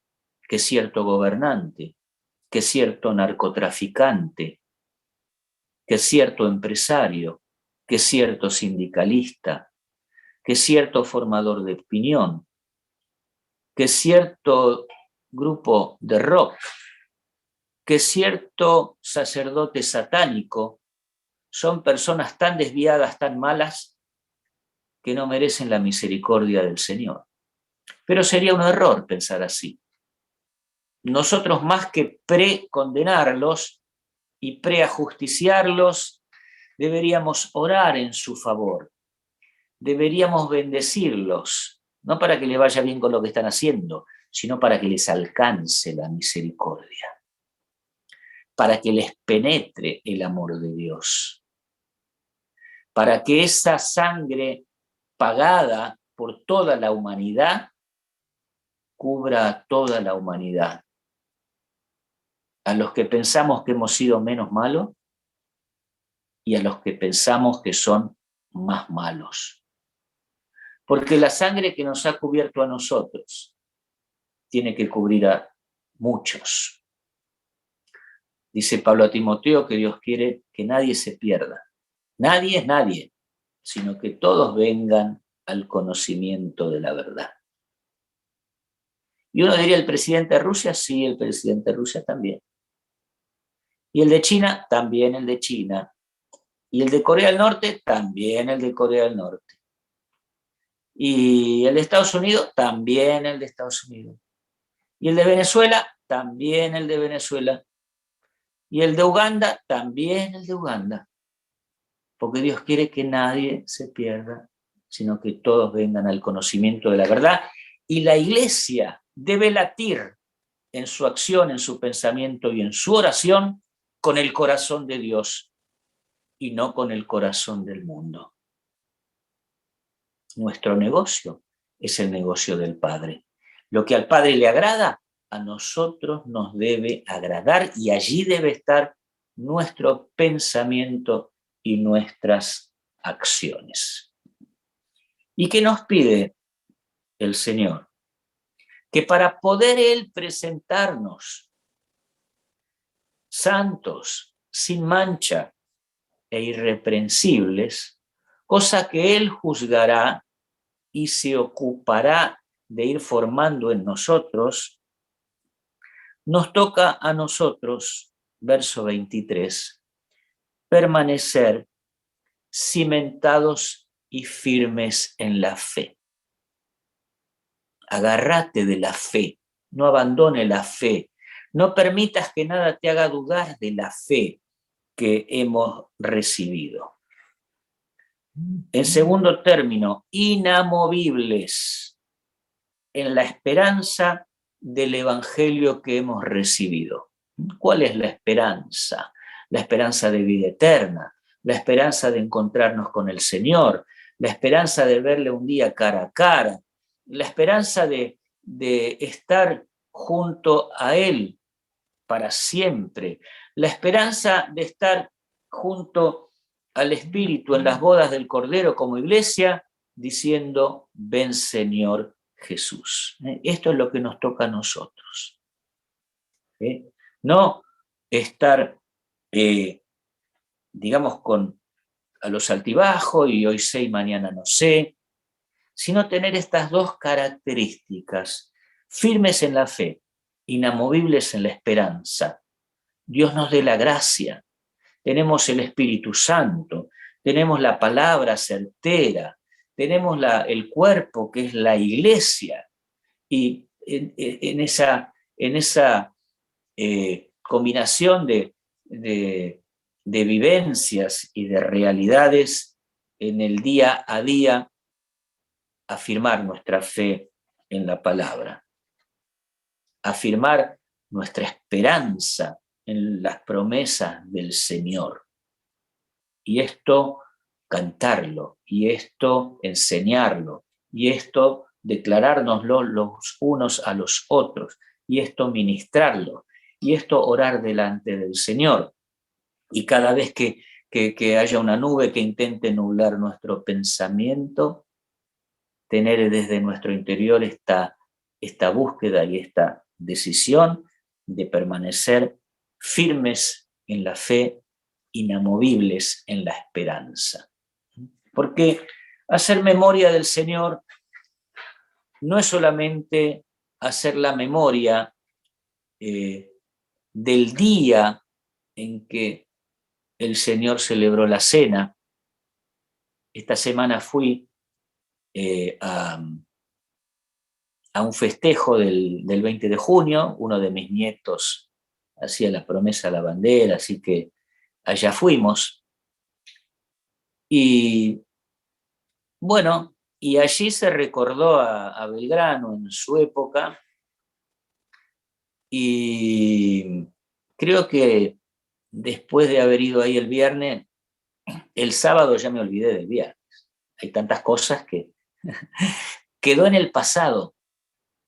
que cierto gobernante, que cierto narcotraficante, que cierto empresario, que cierto sindicalista, que cierto formador de opinión, que cierto grupo de rock, que cierto sacerdote satánico son personas tan desviadas, tan malas, que no merecen la misericordia del Señor. Pero sería un error pensar así. Nosotros, más que precondenarlos y preajusticiarlos, deberíamos orar en su favor. Deberíamos bendecirlos, no para que les vaya bien con lo que están haciendo, sino para que les alcance la misericordia, para que les penetre el amor de Dios, para que esa sangre pagada por toda la humanidad cubra a toda la humanidad. A los que pensamos que hemos sido menos malos y a los que pensamos que son más malos. Porque la sangre que nos ha cubierto a nosotros tiene que cubrir a muchos. Dice Pablo a Timoteo que Dios quiere que nadie se pierda. Nadie es nadie, sino que todos vengan al conocimiento de la verdad. Y uno diría, ¿el presidente de Rusia? Sí, el presidente de Rusia también. Y el de China, también el de China. Y el de Corea del Norte, también el de Corea del Norte. Y el de Estados Unidos, también el de Estados Unidos. Y el de Venezuela, también el de Venezuela. Y el de Uganda, también el de Uganda. Porque Dios quiere que nadie se pierda, sino que todos vengan al conocimiento de la verdad. Y la Iglesia debe latir en su acción, en su pensamiento y en su oración con el corazón de Dios y no con el corazón del mundo. Nuestro negocio es el negocio del Padre. Lo que al Padre le agrada, a nosotros nos debe agradar y allí debe estar nuestro pensamiento y nuestras acciones. ¿Y qué nos pide el Señor? Que para poder Él presentarnos santos, sin mancha e irreprensibles, cosa que Él juzgará y se ocupará de ir formando en nosotros, nos toca a nosotros, verso 23, permanecer cimentados y firmes en la fe. Agárrate de la fe, no abandone la fe, no permitas que nada te haga dudar de la fe que hemos recibido. En segundo término, inamovibles en la esperanza del evangelio que hemos recibido. ¿Cuál es la esperanza? La esperanza de vida eterna, la esperanza de encontrarnos con el Señor, la esperanza de verle un día cara a cara, la esperanza de estar junto a Él para siempre, la esperanza de estar junto al Espíritu en las bodas del Cordero como iglesia, diciendo, ven Señor Jesús. Esto es lo que nos toca a nosotros. No estar, digamos, a los altibajos y hoy sé y mañana no sé, sino tener estas dos características, firmes en la fe, inamovibles en la esperanza. Dios nos dé la gracia, tenemos el Espíritu Santo, tenemos la palabra certera, tenemos el cuerpo que es la iglesia, y en esa combinación de vivencias y de realidades en el día a día, afirmar nuestra fe en la palabra, afirmar nuestra esperanza en las promesas del Señor. Y esto cantarlo, y esto enseñarlo, y esto declarárnoslo los unos a los otros, y esto ministrarlo, y esto orar delante del Señor. Y cada vez que haya una nube que intente nublar nuestro pensamiento, tener desde nuestro interior esta búsqueda y esta decisión de permanecer firmes en la fe, inamovibles en la esperanza. Porque hacer memoria del Señor no es solamente hacer la memoria del día en que el Señor celebró la cena. Esta semana fui a un festejo del 20 de junio, uno de mis nietos hacía la promesa a la bandera, así que allá fuimos. Y bueno, y allí se recordó a Belgrano en su época, y creo que después de haber ido ahí el viernes, el sábado ya me olvidé del viernes. Hay tantas cosas que quedó en el pasado.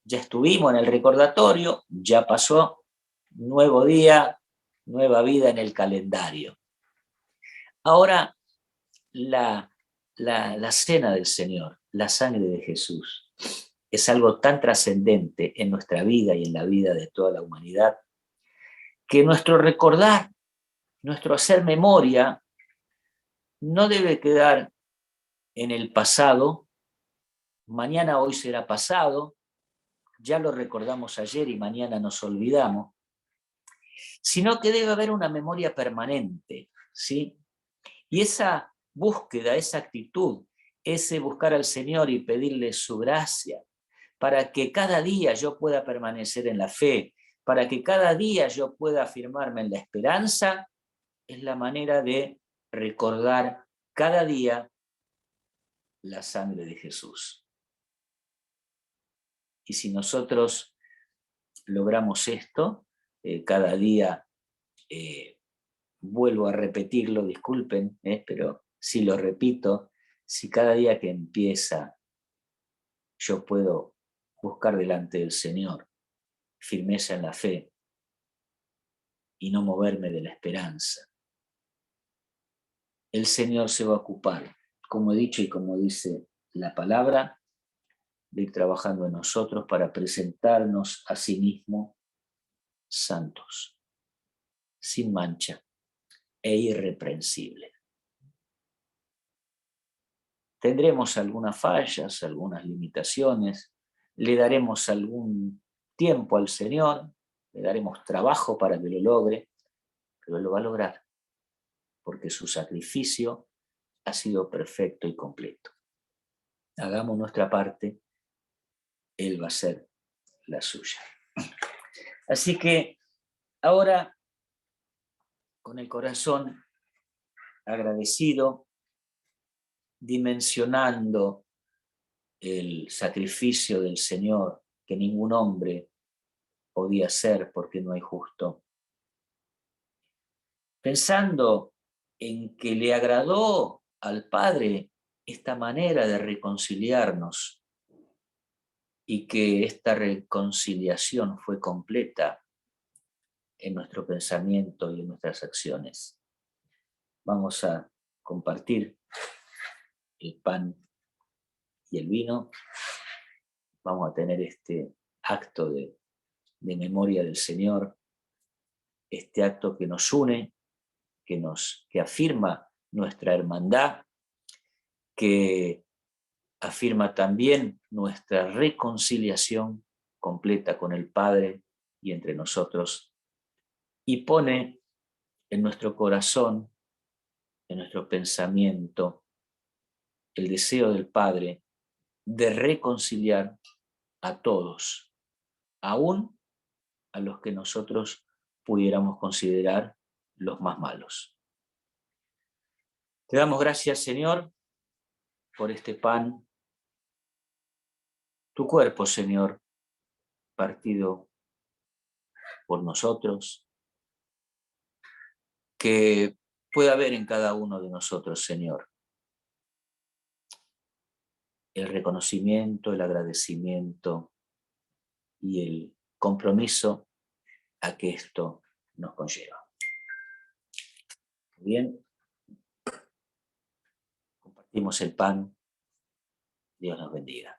Ya estuvimos en el recordatorio, ya pasó, nuevo día, nueva vida en el calendario. Ahora, la cena del Señor, la sangre de Jesús, es algo tan trascendente en nuestra vida y en la vida de toda la humanidad, que nuestro recordar, nuestro hacer memoria, no debe quedar en el pasado. Mañana hoy será pasado, ya lo recordamos ayer y mañana nos olvidamos, sino que debe haber una memoria permanente, ¿sí? Y esa búsqueda, esa actitud, ese buscar al Señor y pedirle su gracia, para que cada día yo pueda permanecer en la fe, para que cada día yo pueda afirmarme en la esperanza, es la manera de recordar cada día la sangre de Jesús. Y si nosotros logramos esto, cada día, vuelvo a repetirlo, disculpen, pero si lo repito, si cada día que empieza yo puedo buscar delante del Señor firmeza en la fe y no moverme de la esperanza, el Señor se va a ocupar, como he dicho y como dice la palabra, de ir trabajando en nosotros para presentarnos a sí mismo santos. sin mancha e irreprensible. Tendremos algunas fallas, algunas limitaciones, le daremos algún tiempo al Señor, le daremos trabajo para que lo logre, pero Él lo va a lograr, porque su sacrificio ha sido perfecto y completo. Hagamos nuestra parte, Él va a hacer la suya. Así que ahora, con el corazón agradecido, dimensionando el sacrificio del Señor que ningún hombre podía hacer porque no hay justo, pensando en que le agradó al Padre esta manera de reconciliarnos y que esta reconciliación fue completa en nuestro pensamiento y en nuestras acciones. Vamos a compartir el pan y el vino. Vamos a tener este acto de memoria del Señor, este acto que nos une, que afirma nuestra hermandad, que afirma también nuestra reconciliación completa con el Padre y entre nosotros, y pone en nuestro corazón, en nuestro pensamiento, el deseo del Padre de reconciliar a todos, aún a los que nosotros pudiéramos considerar los más malos. Te damos gracias, Señor, por este pan, tu cuerpo, Señor, partido por nosotros, que pueda haber en cada uno de nosotros, Señor, el reconocimiento, el agradecimiento y el compromiso a que esto nos conlleva. Bien, compartimos el pan. Dios nos bendiga.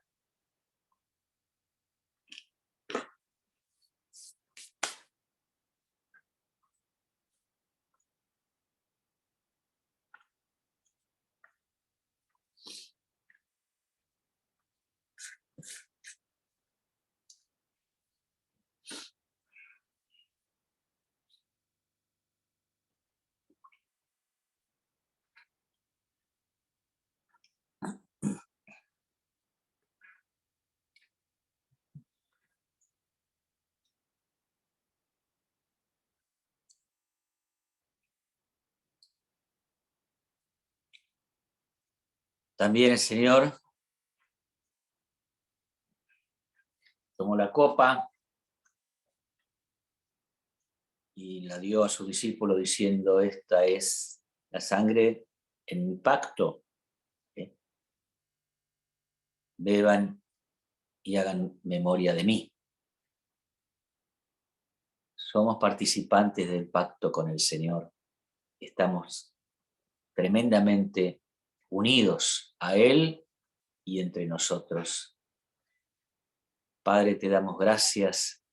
También el Señor tomó la copa y la dio a su discípulo diciendo: esta es la sangre en mi pacto. Beban y hagan memoria de mí. Somos participantes del pacto con el Señor. Estamos tremendamente unidos a Él y entre nosotros. Padre, te damos gracias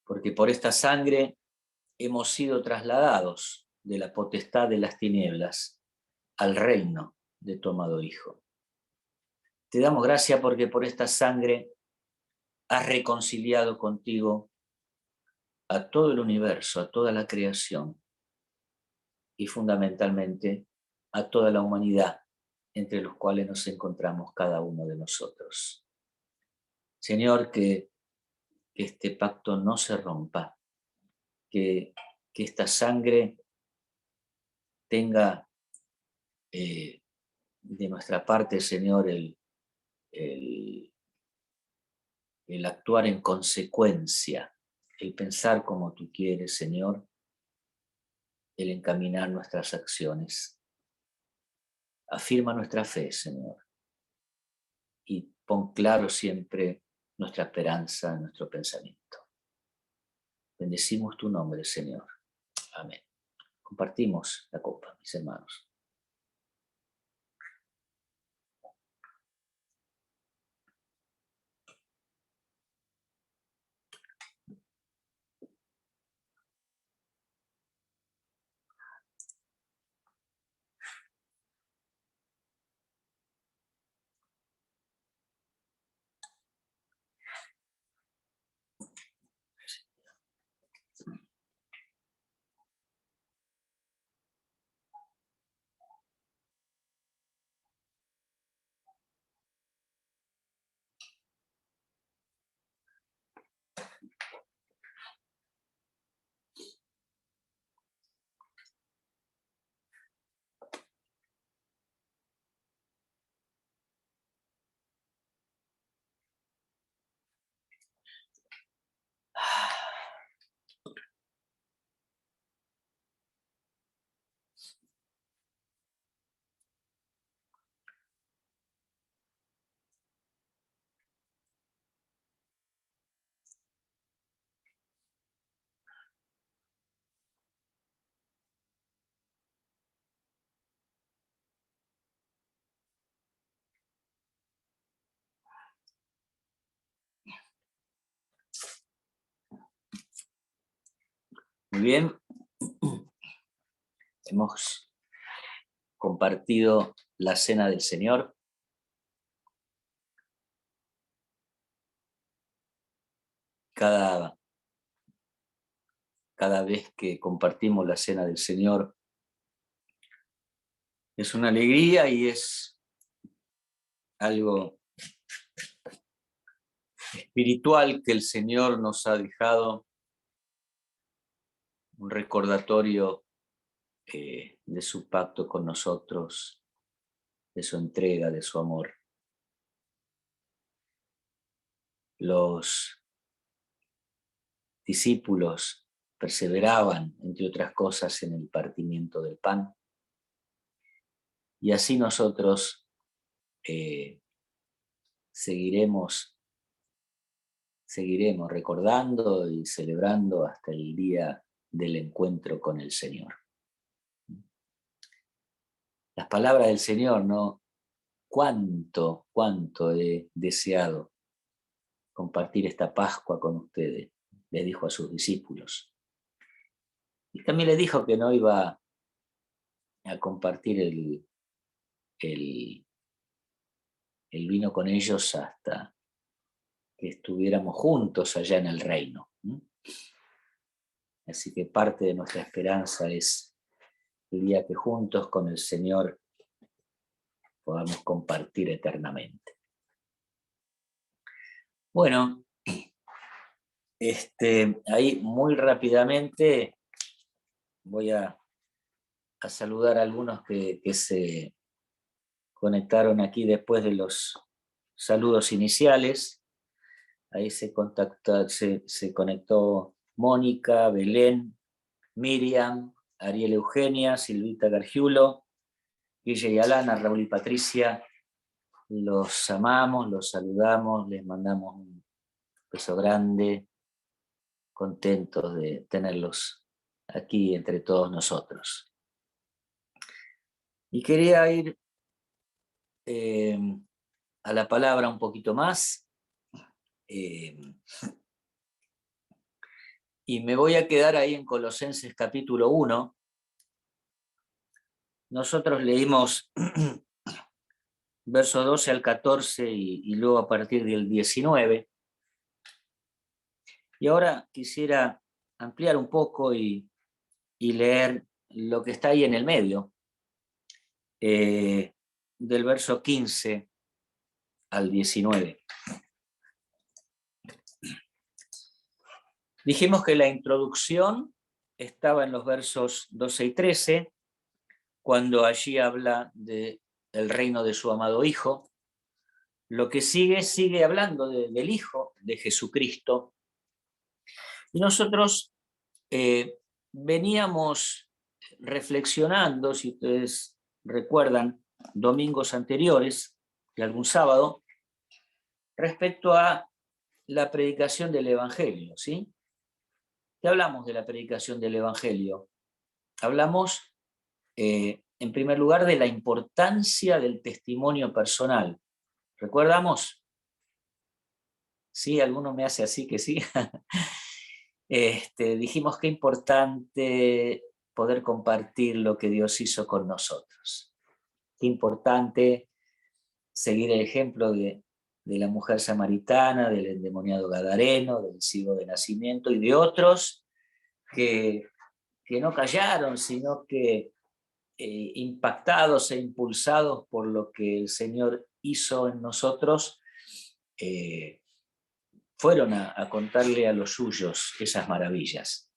porque por esta sangre hemos sido trasladados de la potestad de las tinieblas al reino de tu amado Hijo. Te damos gracias porque por esta sangre has reconciliado contigo a todo el universo, a toda la creación y fundamentalmente a toda la humanidad, entre los cuales nos encontramos cada uno de nosotros. Señor, que este pacto no se rompa, que esta sangre tenga de nuestra parte, Señor, el actuar en consecuencia, el pensar como tú quieres, Señor, el encaminar nuestras acciones. Afirma nuestra fe, Señor, y pon claro siempre nuestra esperanza en nuestro pensamiento. Bendecimos tu nombre, Señor. Amén. Compartimos la copa, mis hermanos. Muy bien. Hemos compartido la cena del Señor. Cada vez que compartimos la cena del Señor es una alegría y es algo espiritual que el Señor nos ha dejado, un recordatorio de su pacto con nosotros, de su entrega, de su amor. Los discípulos perseveraban, entre otras cosas, en el partimiento del pan. Y así nosotros seguiremos recordando y celebrando hasta el día del encuentro con el Señor. Las palabras del Señor, ¿no? Cuánto he deseado compartir esta Pascua con ustedes, le dijo a sus discípulos. Y también le dijo que no iba a compartir el vino con ellos hasta que estuviéramos juntos allá en el reino. Así que parte de nuestra esperanza es el día que juntos con el Señor podamos compartir eternamente. Bueno, ahí muy rápidamente voy a saludar a algunos que se conectaron aquí después de los saludos iniciales. Ahí se conectó Mónica, Belén, Miriam, Ariel Eugenia, Silvita Gargiulo, Guille y Alana, Raúl y Patricia. Los amamos, los saludamos, les mandamos un beso grande, contentos de tenerlos aquí entre todos nosotros. Y quería ir a la palabra un poquito más. Y me voy a quedar ahí en Colosenses capítulo 1. Nosotros leímos verso 12 al 14 y luego a partir del 19. Y ahora quisiera ampliar un poco y leer lo que está ahí en el medio, del verso 15 al 19. Dijimos que la introducción estaba en los versos 12 y 13, cuando allí habla del reino de su amado Hijo. Lo que sigue hablando del Hijo, de Jesucristo. Y nosotros veníamos reflexionando, si ustedes recuerdan, domingos anteriores, de algún sábado, respecto a la predicación del Evangelio, ¿sí? ¿Qué hablamos de la predicación del Evangelio? Hablamos, en primer lugar, de la importancia del testimonio personal. ¿Recordamos? Sí, alguno me hace así que sí. Dijimos que es importante poder compartir lo que Dios hizo con nosotros. Qué importante seguir el ejemplo de la mujer samaritana, del endemoniado gadareno, del ciego de nacimiento y de otros que no callaron, sino que impactados e impulsados por lo que el Señor hizo en nosotros, fueron a contarle a los suyos esas maravillas.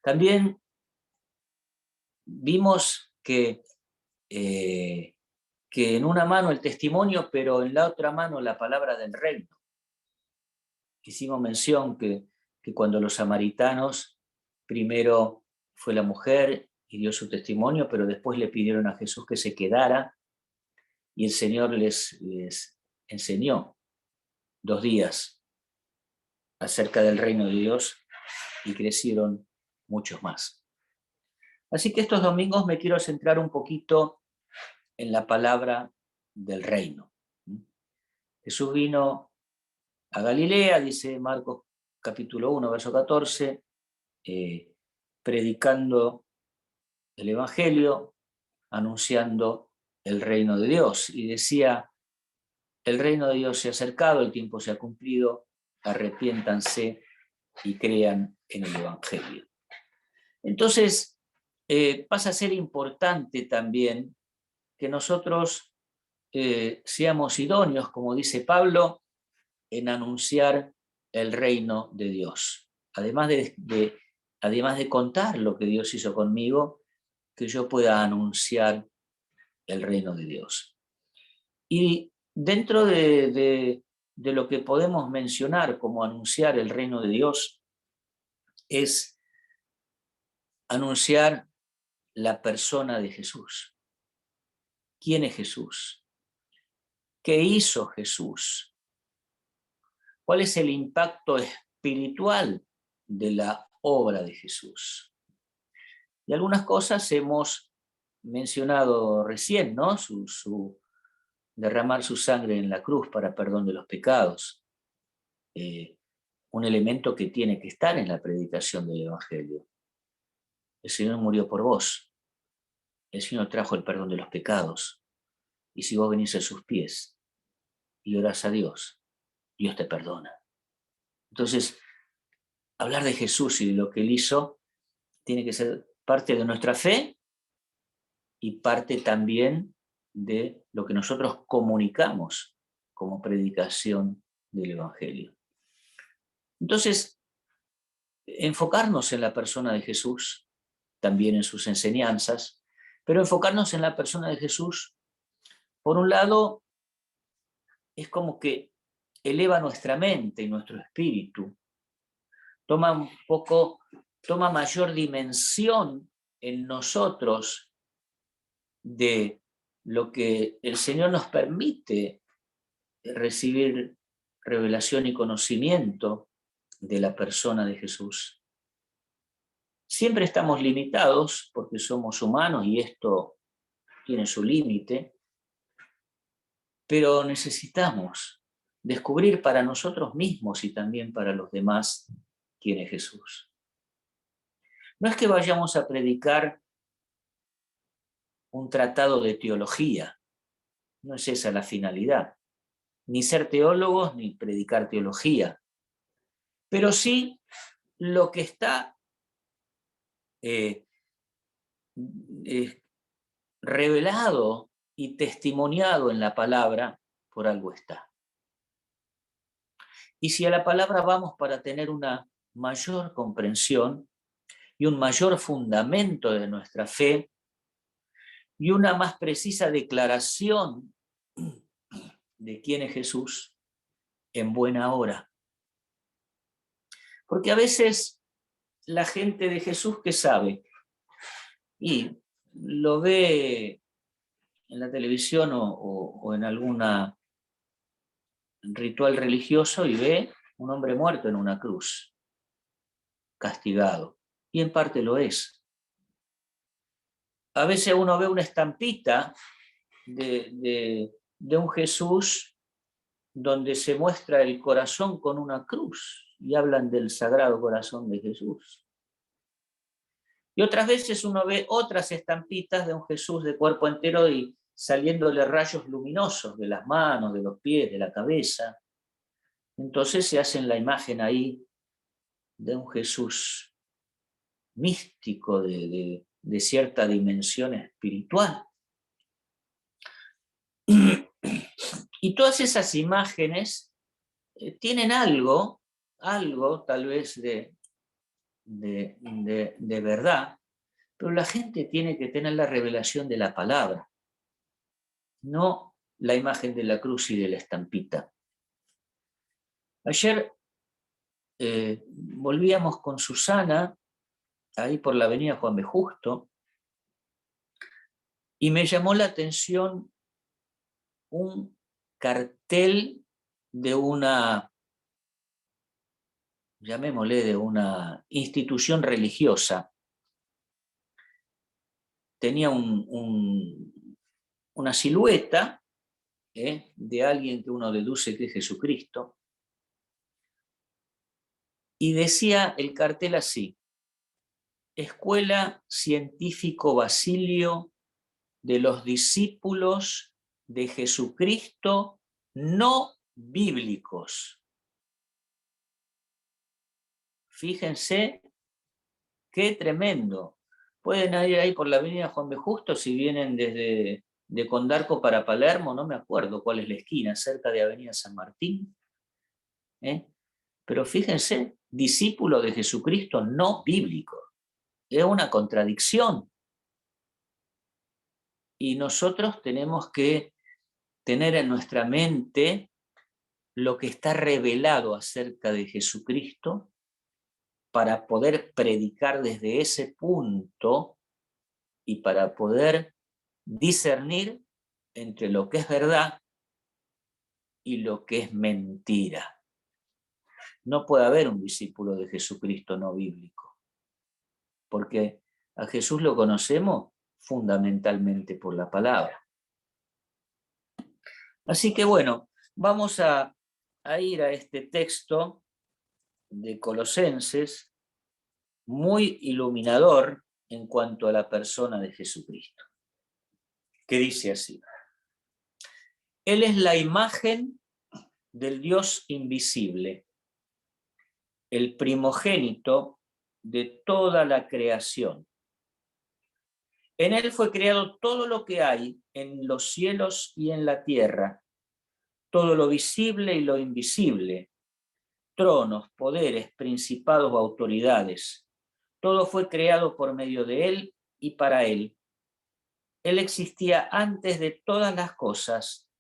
También vimos que en una mano el testimonio, pero en la otra mano la palabra del reino. Hicimos mención que cuando los samaritanos, primero fue la mujer y dio su testimonio, pero después le pidieron a Jesús que se quedara, y el Señor les enseñó 2 días acerca del reino de Dios y crecieron muchos más. Así que estos domingos me quiero centrar un poquito en la palabra del reino. Jesús vino a Galilea, dice Marcos capítulo 1, verso 14, predicando el Evangelio, anunciando el reino de Dios. Y decía, el reino de Dios se ha acercado, el tiempo se ha cumplido, arrepiéntanse y crean en el Evangelio. Entonces, pasa a ser importante también que nosotros seamos idóneos, como dice Pablo, en anunciar el reino de Dios. Además de contar lo que Dios hizo conmigo, que yo pueda anunciar el reino de Dios. Y dentro de lo que podemos mencionar como anunciar el reino de Dios, es anunciar la persona de Jesús. ¿Quién es Jesús? ¿Qué hizo Jesús? ¿Cuál es el impacto espiritual de la obra de Jesús? Y algunas cosas hemos mencionado recién, ¿no? Derramar su sangre en la cruz para perdón de los pecados. Un elemento que tiene que estar en la predicación del Evangelio. El Señor murió por vos. El Señor trajo el perdón de los pecados. Y si vos venís a sus pies y orás a Dios, Dios te perdona. Entonces, hablar de Jesús y de lo que Él hizo tiene que ser parte de nuestra fe y parte también de lo que nosotros comunicamos como predicación del Evangelio. Entonces, enfocarnos en la persona de Jesús, también en sus enseñanzas, pero enfocarnos en la persona de Jesús, por un lado, es como que eleva nuestra mente y nuestro espíritu, toma mayor dimensión en nosotros de lo que el Señor nos permite recibir revelación y conocimiento de la persona de Jesús. Siempre estamos limitados porque somos humanos y esto tiene su límite, pero necesitamos descubrir para nosotros mismos y también para los demás quién es Jesús. No es que vayamos a predicar un tratado de teología, no es esa la finalidad, ni ser teólogos ni predicar teología, pero sí lo que está revelado y testimoniado en la palabra, por algo está. Y si a la palabra vamos para tener una mayor comprensión y un mayor fundamento de nuestra fe y una más precisa declaración de quién es Jesús en buena hora. Porque a veces la gente de Jesús, ¿qué sabe? Y lo ve en la televisión o en alguna ritual religioso y ve un hombre muerto en una cruz, castigado. Y en parte lo es. A veces uno ve una estampita de un Jesús donde se muestra el corazón con una cruz y hablan del Sagrado Corazón de Jesús. Y otras veces uno ve otras estampitas de un Jesús de cuerpo entero y saliéndole rayos luminosos de las manos, de los pies, de la cabeza. Entonces se hacen la imagen ahí de un Jesús místico, de cierta dimensión espiritual. Y todas esas imágenes tienen algo tal vez de verdad, pero la gente tiene que tener la revelación de la palabra, no la imagen de la cruz y de la estampita. Ayer volvíamos con Susana, ahí por la avenida Juan B. Justo, y me llamó la atención un cartel de una, llamémosle, de una institución religiosa. Tenía una silueta de alguien que uno deduce que es Jesucristo, y decía el cartel así: Escuela Científico Basilio de los discípulos de Jesucristo no bíblicos. Fíjense qué tremendo. Pueden ir ahí por la avenida Juan B. Justo si vienen desde de Condarco para Palermo, no me acuerdo cuál es la esquina, cerca de Avenida San Martín. Pero fíjense, discípulo de Jesucristo no bíblico. Es una contradicción. Y nosotros tenemos que tener en nuestra mente lo que está revelado acerca de Jesucristo para poder predicar desde ese punto y para poder discernir entre lo que es verdad y lo que es mentira. No puede haber un discípulo de Jesucristo no bíblico, porque a Jesús lo conocemos fundamentalmente por la palabra. Así que bueno, vamos a ir a este texto de Colosenses, muy iluminador en cuanto a la persona de Jesucristo, que dice así: Él es la imagen del Dios invisible, el primogénito de toda la creación. En él fue creado todo lo que hay en los cielos y en la tierra, todo lo visible y lo invisible, tronos, poderes, principados o autoridades. Todo fue creado por medio de él y para él. Él existía antes de todas las cosas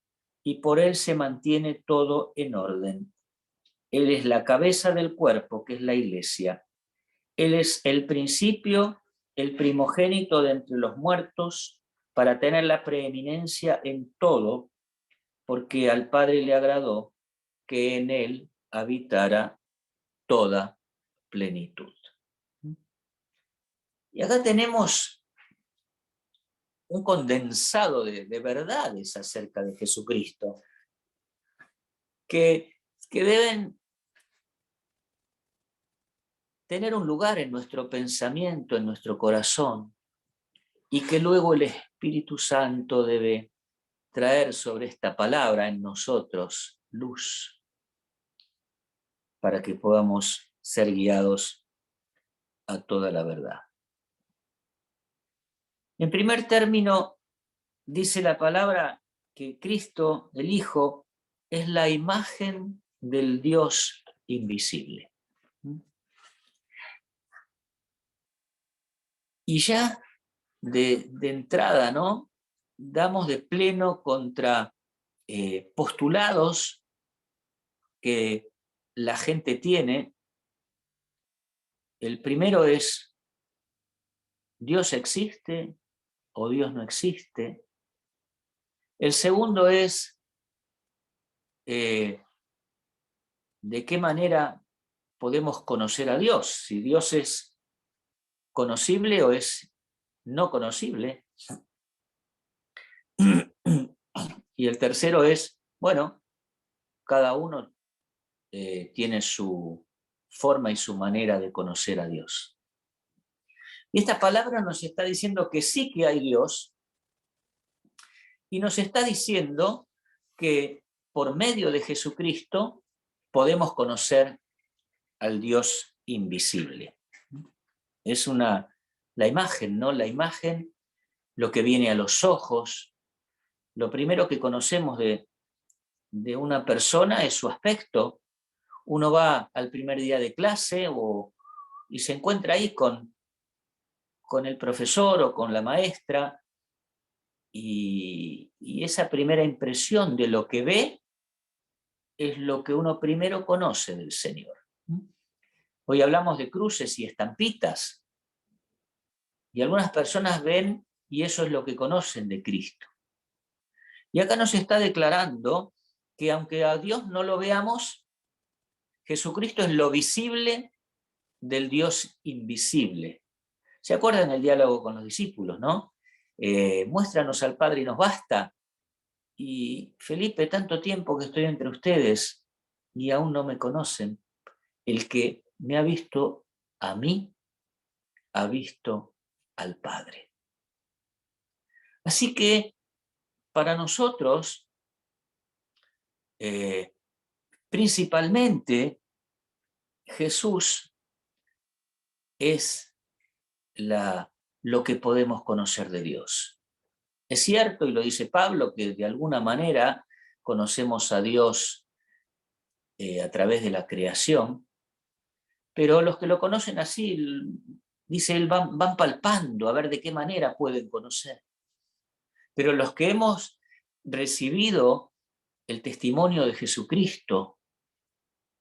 y por él se mantiene todo en orden. Él es la cabeza del cuerpo, que es la iglesia. Él es el principio, el primogénito de entre los muertos, para tener la preeminencia en todo, porque al Padre le agradó que en él habitara toda plenitud. Y acá tenemos un condensado de verdades acerca de Jesucristo, que deben tener un lugar en nuestro pensamiento, en nuestro corazón, y que luego el Espíritu Santo debe traer sobre esta palabra en nosotros luz, para que podamos ser guiados a toda la verdad. En primer término, dice la palabra que Cristo, el Hijo, es la imagen del Dios invisible. Y ya de entrada, ¿no?, damos de pleno contra postulados que la gente tiene. El primero es: ¿Dios existe o Dios no existe? El segundo es: ¿de qué manera podemos conocer a Dios? Si Dios es conocible o es no conocible. Y el tercero es, bueno, cada uno tiene su forma y su manera de conocer a Dios. Y esta palabra nos está diciendo que sí que hay Dios, y nos está diciendo que por medio de Jesucristo podemos conocer al Dios invisible. Es la imagen, ¿no? La imagen, lo que viene a los ojos. Lo primero que conocemos de una persona es su aspecto. Uno va al primer día de clase y se encuentra ahí con el profesor o con la maestra, y esa primera impresión de lo que ve es lo que uno primero conoce del Señor. Hoy hablamos de cruces y estampitas, y algunas personas ven y eso es lo que conocen de Cristo. Y acá nos está declarando que aunque a Dios no lo veamos, Jesucristo es lo visible del Dios invisible. ¿Se acuerdan el diálogo con los discípulos, no? Muéstranos al Padre y nos basta. Y Felipe, tanto tiempo que estoy entre ustedes y aún no me conocen. El que me ha visto a mí, ha visto al Padre. Así que para nosotros, principalmente, Jesús es lo que podemos conocer de Dios. Es cierto, y lo dice Pablo, que de alguna manera conocemos a Dios a través de la creación, pero los que lo conocen así, dice él, van palpando a ver de qué manera pueden conocer. Pero los que hemos recibido el testimonio de Jesucristo,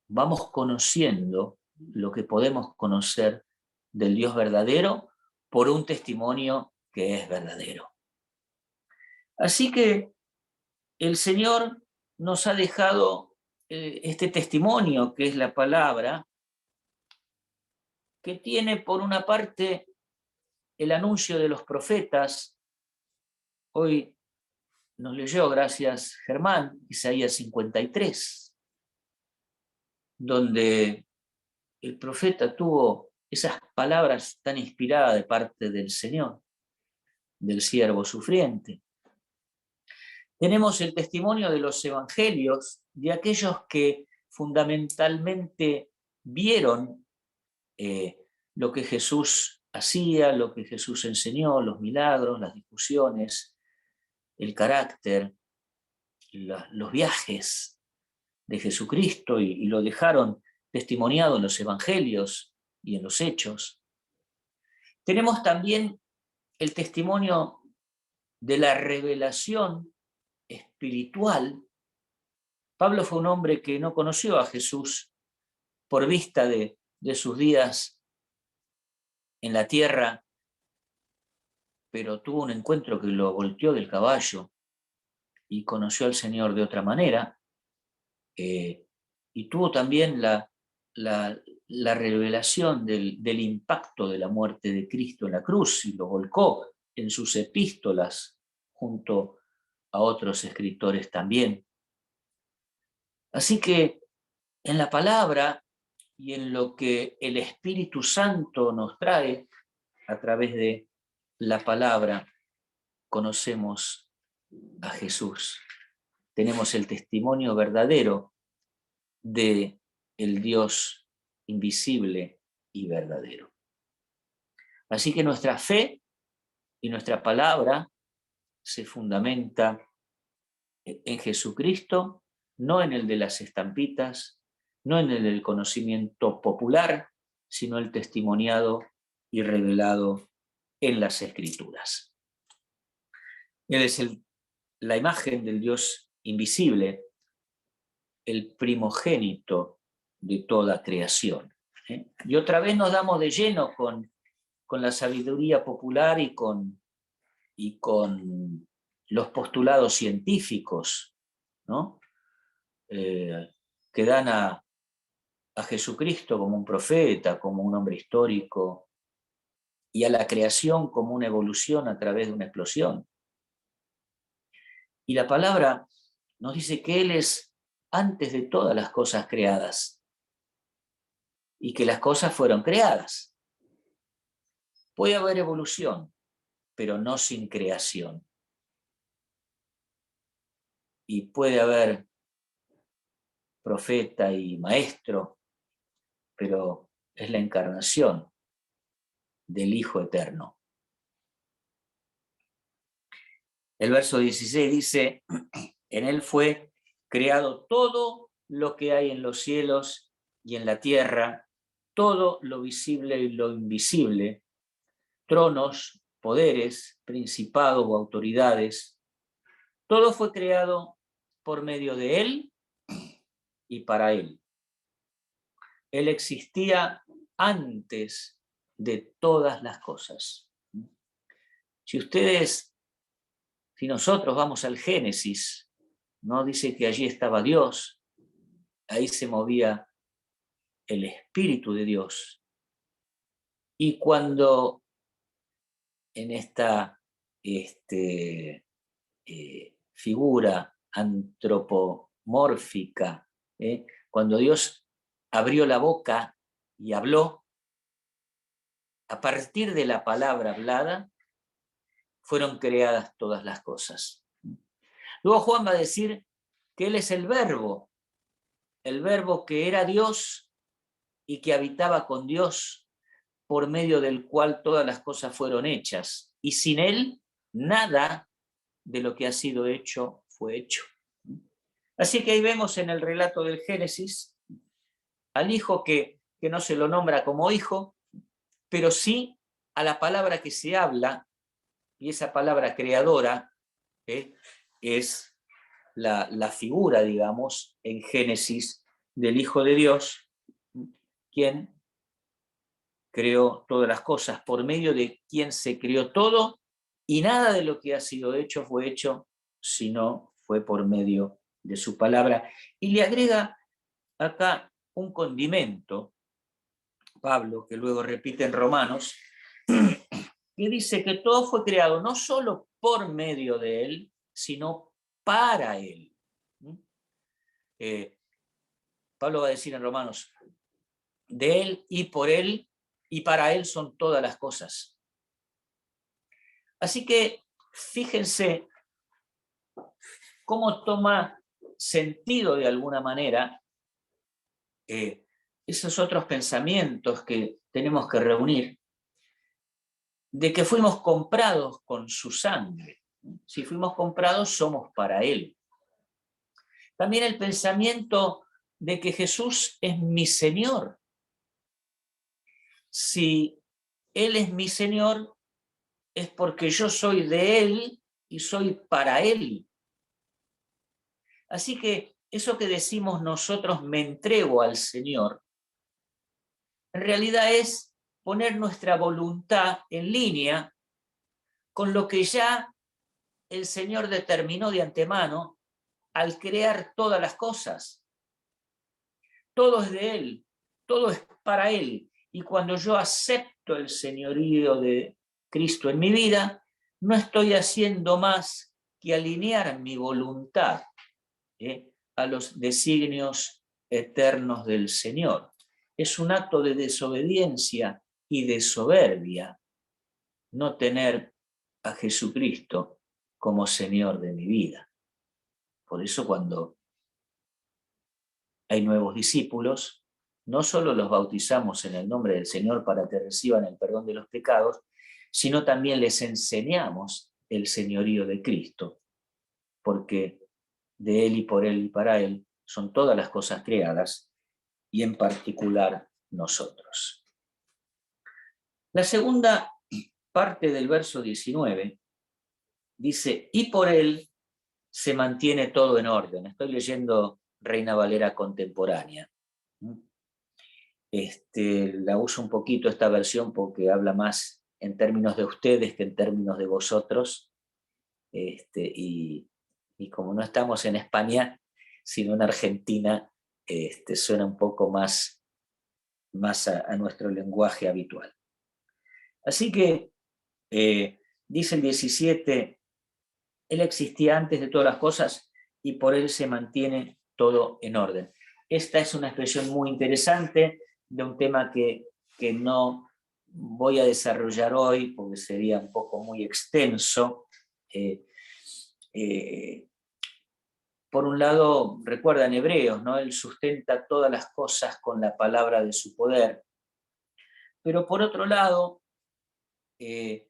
vamos conociendo lo que podemos conocer del Dios verdadero por un testimonio que es verdadero. Así que el Señor nos ha dejado este testimonio que es la palabra, que tiene por una parte el anuncio de los profetas. Hoy nos leyó, gracias Germán, Isaías 53, donde el profeta tuvo esas palabras tan inspiradas de parte del Señor, del siervo sufriente. Tenemos el testimonio de los evangelios, de aquellos que fundamentalmente vieron lo que Jesús hacía, lo que Jesús enseñó, los milagros, las discusiones, el carácter, los viajes de Jesucristo y lo dejaron testimoniado en los evangelios y en los hechos. Tenemos también el testimonio de la revelación espiritual. Pablo fue un hombre que no conoció a Jesús por vista de sus días en la tierra, pero tuvo un encuentro que lo volteó del caballo y conoció al Señor de otra manera, y tuvo también la revelación del impacto de la muerte de Cristo en la cruz y lo volcó en sus epístolas junto a otros escritores también. Así que en la palabra y en lo que el Espíritu Santo nos trae a través de la palabra, conocemos a Jesús. Tenemos el testimonio verdadero de el Dios invisible y verdadero. Así que nuestra fe y nuestra palabra se fundamenta en Jesucristo, no en el de las estampitas, no en el del conocimiento popular, sino el testimoniado y revelado en las Escrituras. Él es la imagen del Dios invisible, el primogénito de toda creación. Y otra vez nos damos de lleno con la sabiduría popular y con los postulados científicos, ¿no? Que dan a Jesucristo como un profeta, como un hombre histórico, y a la creación como una evolución a través de una explosión. Y la palabra nos dice que Él es antes de todas las cosas creadas y que las cosas fueron creadas. Puede haber evolución, pero no sin creación. Y puede haber profeta y maestro, pero es la encarnación del Hijo Eterno. El verso 16 dice, en Él fue creado todo lo que hay en los cielos y en la tierra, todo lo visible y lo invisible, tronos, poderes, principados o autoridades, todo fue creado por medio de Él y para Él. Él existía antes de todas las cosas. Si nosotros vamos al Génesis, ¿no? Dice que allí estaba Dios, ahí se movía el Espíritu de Dios. Y cuando en esta figura antropomórfica, cuando Dios abrió la boca y habló, a partir de la palabra hablada, fueron creadas todas las cosas. Luego Juan va a decir que Él es el verbo que era Dios y que habitaba con Dios, por medio del cual todas las cosas fueron hechas. Y sin Él, nada de lo que ha sido hecho fue hecho. Así que ahí vemos en el relato del Génesis al Hijo que no se lo nombra como Hijo, pero sí a la palabra que se habla, y esa palabra creadora es la figura, digamos, en Génesis del Hijo de Dios, quien creó todas las cosas, por medio de quien se creó todo, y nada de lo que ha sido hecho fue hecho, sino fue por medio de su palabra. Y le agrega acá un condimento, Pablo, que luego repite en Romanos, que dice que todo fue creado no solo por medio de Él, sino para Él. Pablo va a decir en Romanos, de Él y por Él y para Él son todas las cosas. Así que fíjense cómo toma sentido de alguna manera esos otros pensamientos que tenemos que reunir, de que fuimos comprados con su sangre. Si fuimos comprados, somos para Él. También el pensamiento de que Jesús es mi Señor. Si Él es mi Señor, es porque yo soy de Él y soy para Él. Así que eso que decimos nosotros, me entrego al Señor, en realidad es poner nuestra voluntad en línea con lo que ya el Señor determinó de antemano al crear todas las cosas. Todo es de Él, todo es para Él. Y cuando yo acepto el señorío de Cristo en mi vida, no estoy haciendo más que alinear mi voluntad a los designios eternos del Señor. Es un acto de desobediencia y de soberbia no tener a Jesucristo como Señor de mi vida. Por eso cuando hay nuevos discípulos, no solo los bautizamos en el nombre del Señor para que reciban el perdón de los pecados, sino también les enseñamos el señorío de Cristo, porque de Él y por Él y para Él son todas las cosas creadas, y en particular nosotros. La segunda parte del verso 19 dice, y por Él se mantiene todo en orden. Estoy leyendo Reina Valera contemporánea. La uso un poquito esta versión porque habla más en términos de ustedes que en términos de vosotros. Y como no estamos en España, sino en Argentina, suena un poco más a nuestro lenguaje habitual. Así que, dice el 17, Él existía antes de todas las cosas y por Él se mantiene todo en orden. Esta es una expresión muy interesante de un tema que no voy a desarrollar hoy porque sería un poco muy extenso. Por un lado, recuerdan Hebreos, ¿no? Él sustenta todas las cosas con la palabra de su poder. Pero por otro lado, en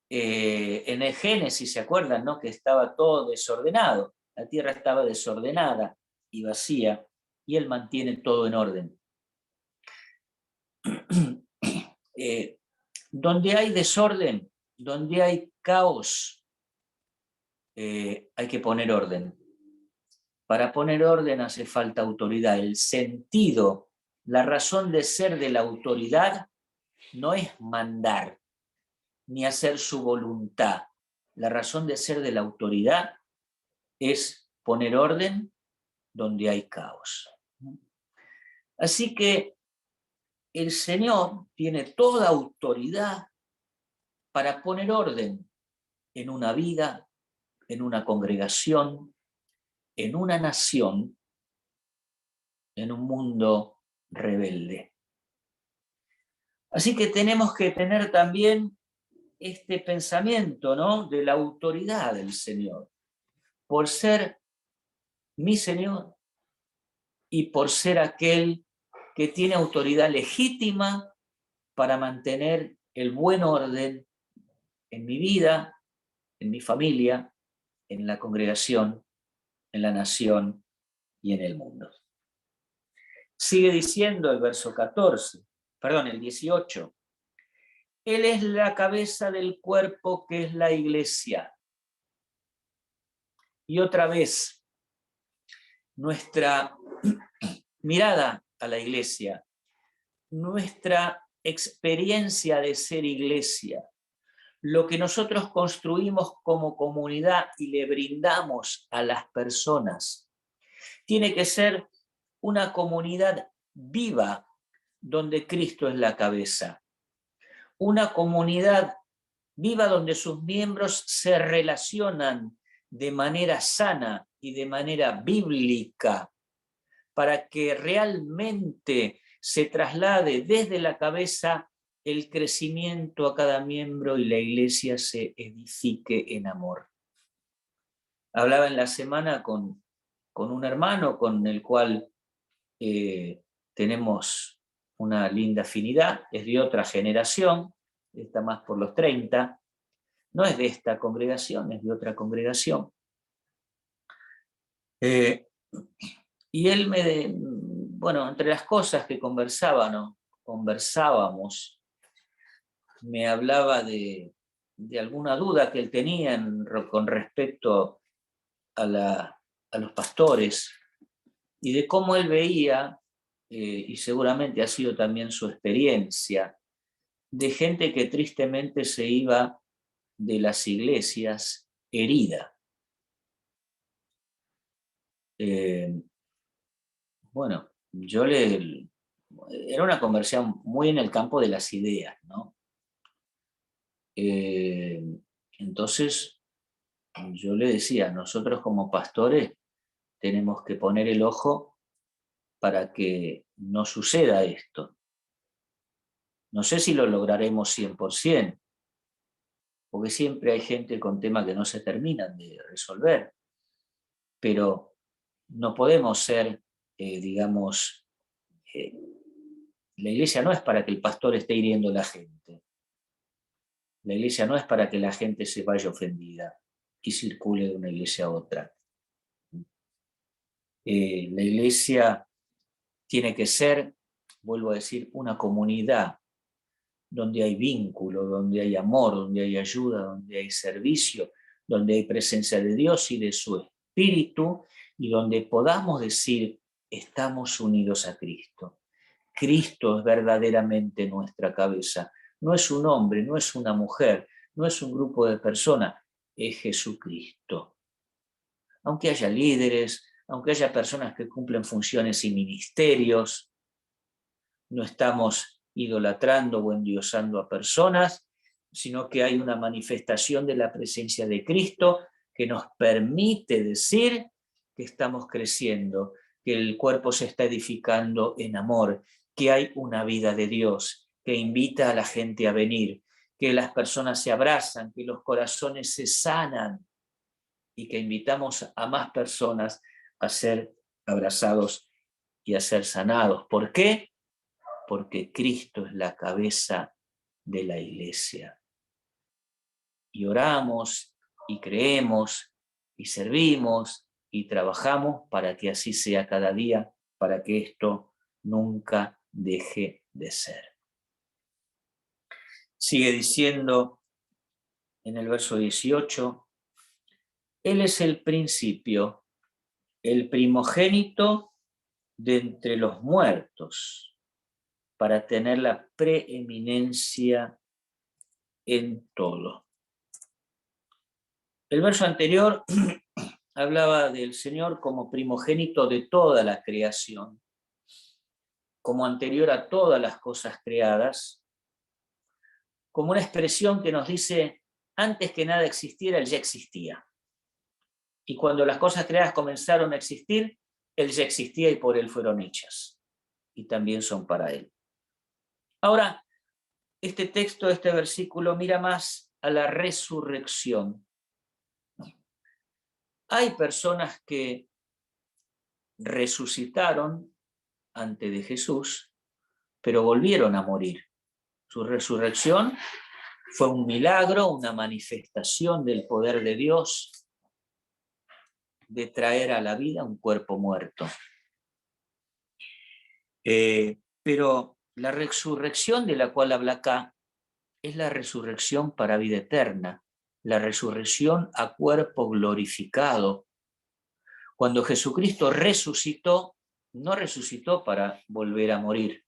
el Génesis, ¿se acuerdan, no? Que estaba todo desordenado. La tierra estaba desordenada y vacía, y Él mantiene todo en orden. Donde hay desorden, donde hay caos, hay que poner orden. Para poner orden hace falta autoridad. El sentido, la razón de ser de la autoridad no es mandar ni hacer su voluntad. La razón de ser de la autoridad es poner orden donde hay caos. Así que el Señor tiene toda autoridad para poner orden en una vida, en una congregación, en una nación, en un mundo rebelde. Así que tenemos que tener también este pensamiento, ¿no?, de la autoridad del Señor, por ser mi Señor y por ser aquel que tiene autoridad legítima para mantener el buen orden en mi vida, en mi familia, en la congregación, en la nación y en el mundo. Sigue diciendo el verso 14, perdón, el 18. Él es la cabeza del cuerpo que es la iglesia. Y otra vez, nuestra mirada a la iglesia, nuestra experiencia de ser iglesia, lo que nosotros construimos como comunidad y le brindamos a las personas, tiene que ser una comunidad viva donde Cristo es la cabeza. Una comunidad viva donde sus miembros se relacionan de manera sana y de manera bíblica para que realmente se traslade desde la cabeza el crecimiento a cada miembro y la iglesia se edifique en amor. Hablaba en la semana con un hermano con el cual tenemos una linda afinidad, es de otra generación, está más por los 30, no es de esta congregación, es de otra congregación. Y él bueno, entre las cosas que conversábamos, me hablaba de alguna duda que él tenía con respecto a los pastores y de cómo él veía, y seguramente ha sido también su experiencia, de gente que tristemente se iba de las iglesias herida. Bueno, era una conversación muy en el campo de las ideas, ¿no? Entonces, yo le decía, nosotros como pastores tenemos que poner el ojo para que no suceda esto. No sé si lo lograremos 100%, porque siempre hay gente con temas que no se terminan de resolver, pero no podemos ser, digamos, la iglesia no es para que el pastor esté hiriendo a la gente. La iglesia no es para que la gente se vaya ofendida y circule de una iglesia a otra. La iglesia tiene que ser, vuelvo a decir, una comunidad donde hay vínculo, donde hay amor, donde hay ayuda, donde hay servicio, donde hay presencia de Dios y de su Espíritu, y donde podamos decir, estamos unidos a Cristo. Cristo es verdaderamente nuestra cabeza. No es un hombre, no es una mujer, no es un grupo de personas, es Jesucristo. Aunque haya líderes, aunque haya personas que cumplen funciones y ministerios, no estamos idolatrando o endiosando a personas, sino que hay una manifestación de la presencia de Cristo que nos permite decir que estamos creciendo, que el cuerpo se está edificando en amor, que hay una vida de Dios, que invita a la gente a venir, que las personas se abrazan, que los corazones se sanan y que invitamos a más personas a ser abrazados y a ser sanados. ¿Por qué? Porque Cristo es la cabeza de la iglesia. Y oramos, y creemos, y servimos, y trabajamos para que así sea cada día, para que esto nunca deje de ser. Sigue diciendo en el verso 18, Él es el principio, el primogénito de entre los muertos, para tener la preeminencia en todo. El verso anterior hablaba del Señor como primogénito de toda la creación, como anterior a todas las cosas creadas, como una expresión que nos dice, antes que nada existiera, Él ya existía. Y cuando las cosas creadas comenzaron a existir, Él ya existía y por Él fueron hechas. Y también son para Él. Ahora, este texto, este versículo, mira más a la resurrección. Hay personas que resucitaron antes de Jesús, pero volvieron a morir. Su resurrección fue un milagro, una manifestación del poder de Dios de traer a la vida un cuerpo muerto. Pero la resurrección de la cual habla acá es la resurrección para vida eterna, la resurrección a cuerpo glorificado. Cuando Jesucristo resucitó, no resucitó para volver a morir.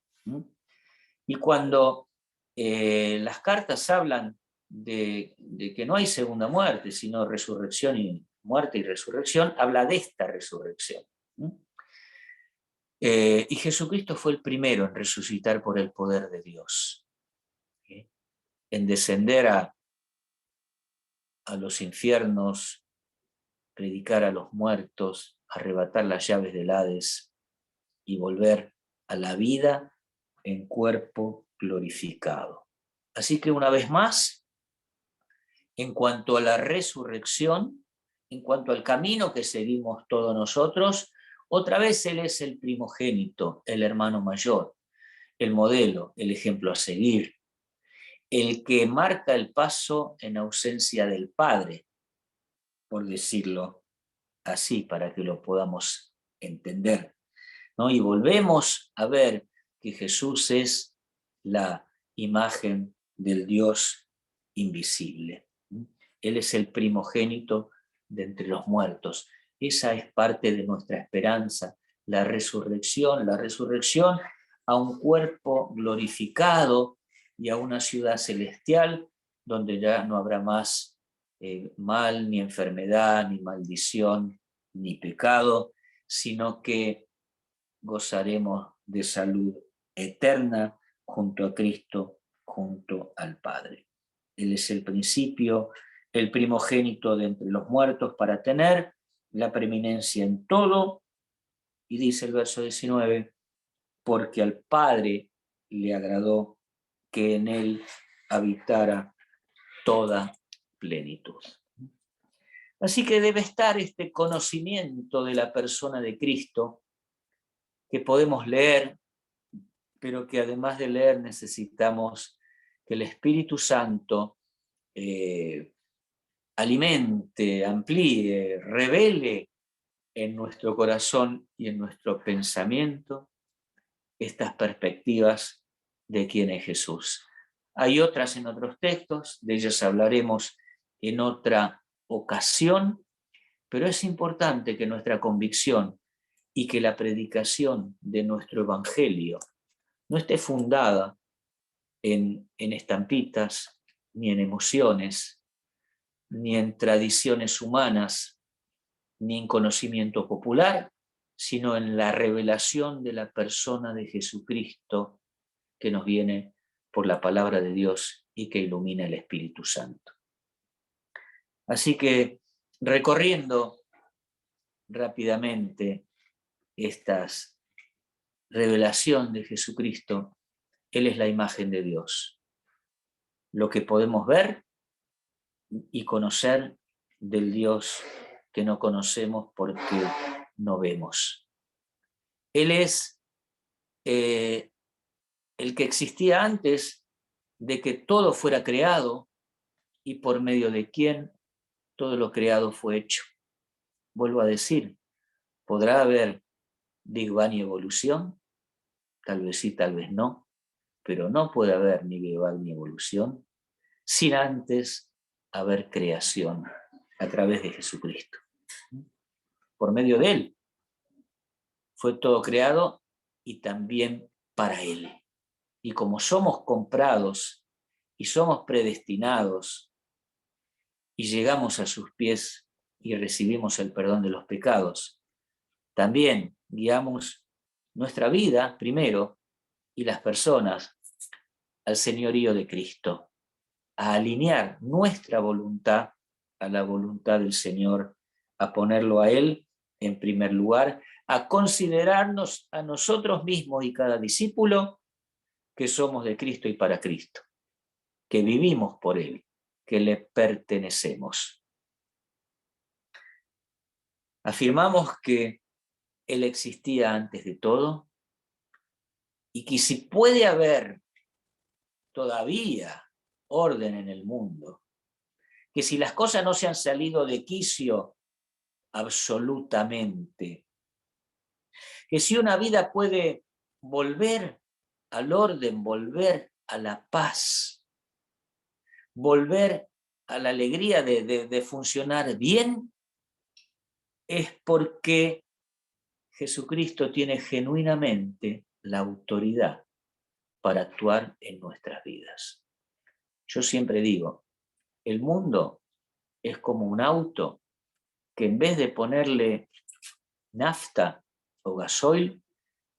Y cuando las cartas hablan de que no hay segunda muerte, sino resurrección y muerte y resurrección, habla de esta resurrección. Y Jesucristo fue el primero en resucitar por el poder de Dios, en descender a los infiernos, predicar a los muertos, arrebatar las llaves del Hades y volver a la vida en cuerpo glorificado. Así que una vez más, en cuanto a la resurrección, en cuanto al camino que seguimos todos nosotros, otra vez Él es el primogénito, el hermano mayor, el modelo, el ejemplo a seguir, el que marca el paso en ausencia del Padre, por decirlo así, para que lo podamos entender, ¿no? Y volvemos a ver que Jesús es la imagen del Dios invisible. Él es el primogénito de entre los muertos. Esa es parte de nuestra esperanza, la resurrección a un cuerpo glorificado y a una ciudad celestial donde ya no habrá más mal, ni enfermedad, ni maldición, ni pecado, sino que gozaremos de salud eterna junto a Cristo, junto al Padre. Él es el principio, el primogénito de entre los muertos para tener la preeminencia en todo, y dice el verso 19, porque al Padre le agradó que en él habitara toda plenitud. Así que debe estar este conocimiento de la persona de Cristo que podemos leer, pero que además de leer necesitamos que el Espíritu Santo alimente, amplíe, revele en nuestro corazón y en nuestro pensamiento estas perspectivas de quién es Jesús. Hay otras en otros textos, de ellas hablaremos en otra ocasión, pero es importante que nuestra convicción y que la predicación de nuestro evangelio no esté fundada en estampitas, ni en emociones, ni en tradiciones humanas, ni en conocimiento popular, sino en la revelación de la persona de Jesucristo que nos viene por la palabra de Dios y que ilumina el Espíritu Santo. Así que, recorriendo rápidamente estas revelación de Jesucristo, Él es la imagen de Dios. Lo que podemos ver y conocer del Dios que no conocemos porque no vemos. Él es el que existía antes de que todo fuera creado y por medio de quien todo lo creado fue hecho. Vuelvo a decir, ¿podrá haber Big Bang y evolución? Tal vez sí, tal vez no, pero no puede haber ni Big Bang ni evolución sin antes haber creación a través de Jesucristo. Por medio de Él fue todo creado y también para Él. Y como somos comprados y somos predestinados y llegamos a sus pies y recibimos el perdón de los pecados, también guiamos nuestra vida primero y las personas al señorío de Cristo, a alinear nuestra voluntad a la voluntad del Señor, a ponerlo a Él en primer lugar, a considerarnos a nosotros mismos y cada discípulo que somos de Cristo y para Cristo. que vivimos por Él, que le pertenecemos. Afirmamos que Él existía antes de todo y que si puede haber todavía orden en el mundo, que si las cosas no se han salido de quicio absolutamente, que si una vida puede volver al orden, volver a la paz, volver a la alegría de funcionar bien, es porque Jesucristo tiene genuinamente la autoridad para actuar en nuestras vidas. Yo siempre digo, el mundo es como un auto que en vez de ponerle nafta o gasoil,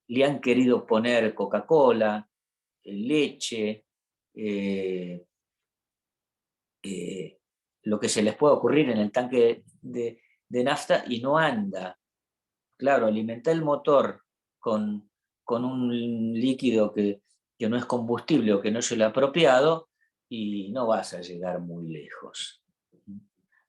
le han querido poner Coca-Cola, leche, lo que se les pueda ocurrir en el tanque de nafta y no anda. Claro, alimentar el motor con un líquido que no es combustible o que no es el apropiado y no vas a llegar muy lejos.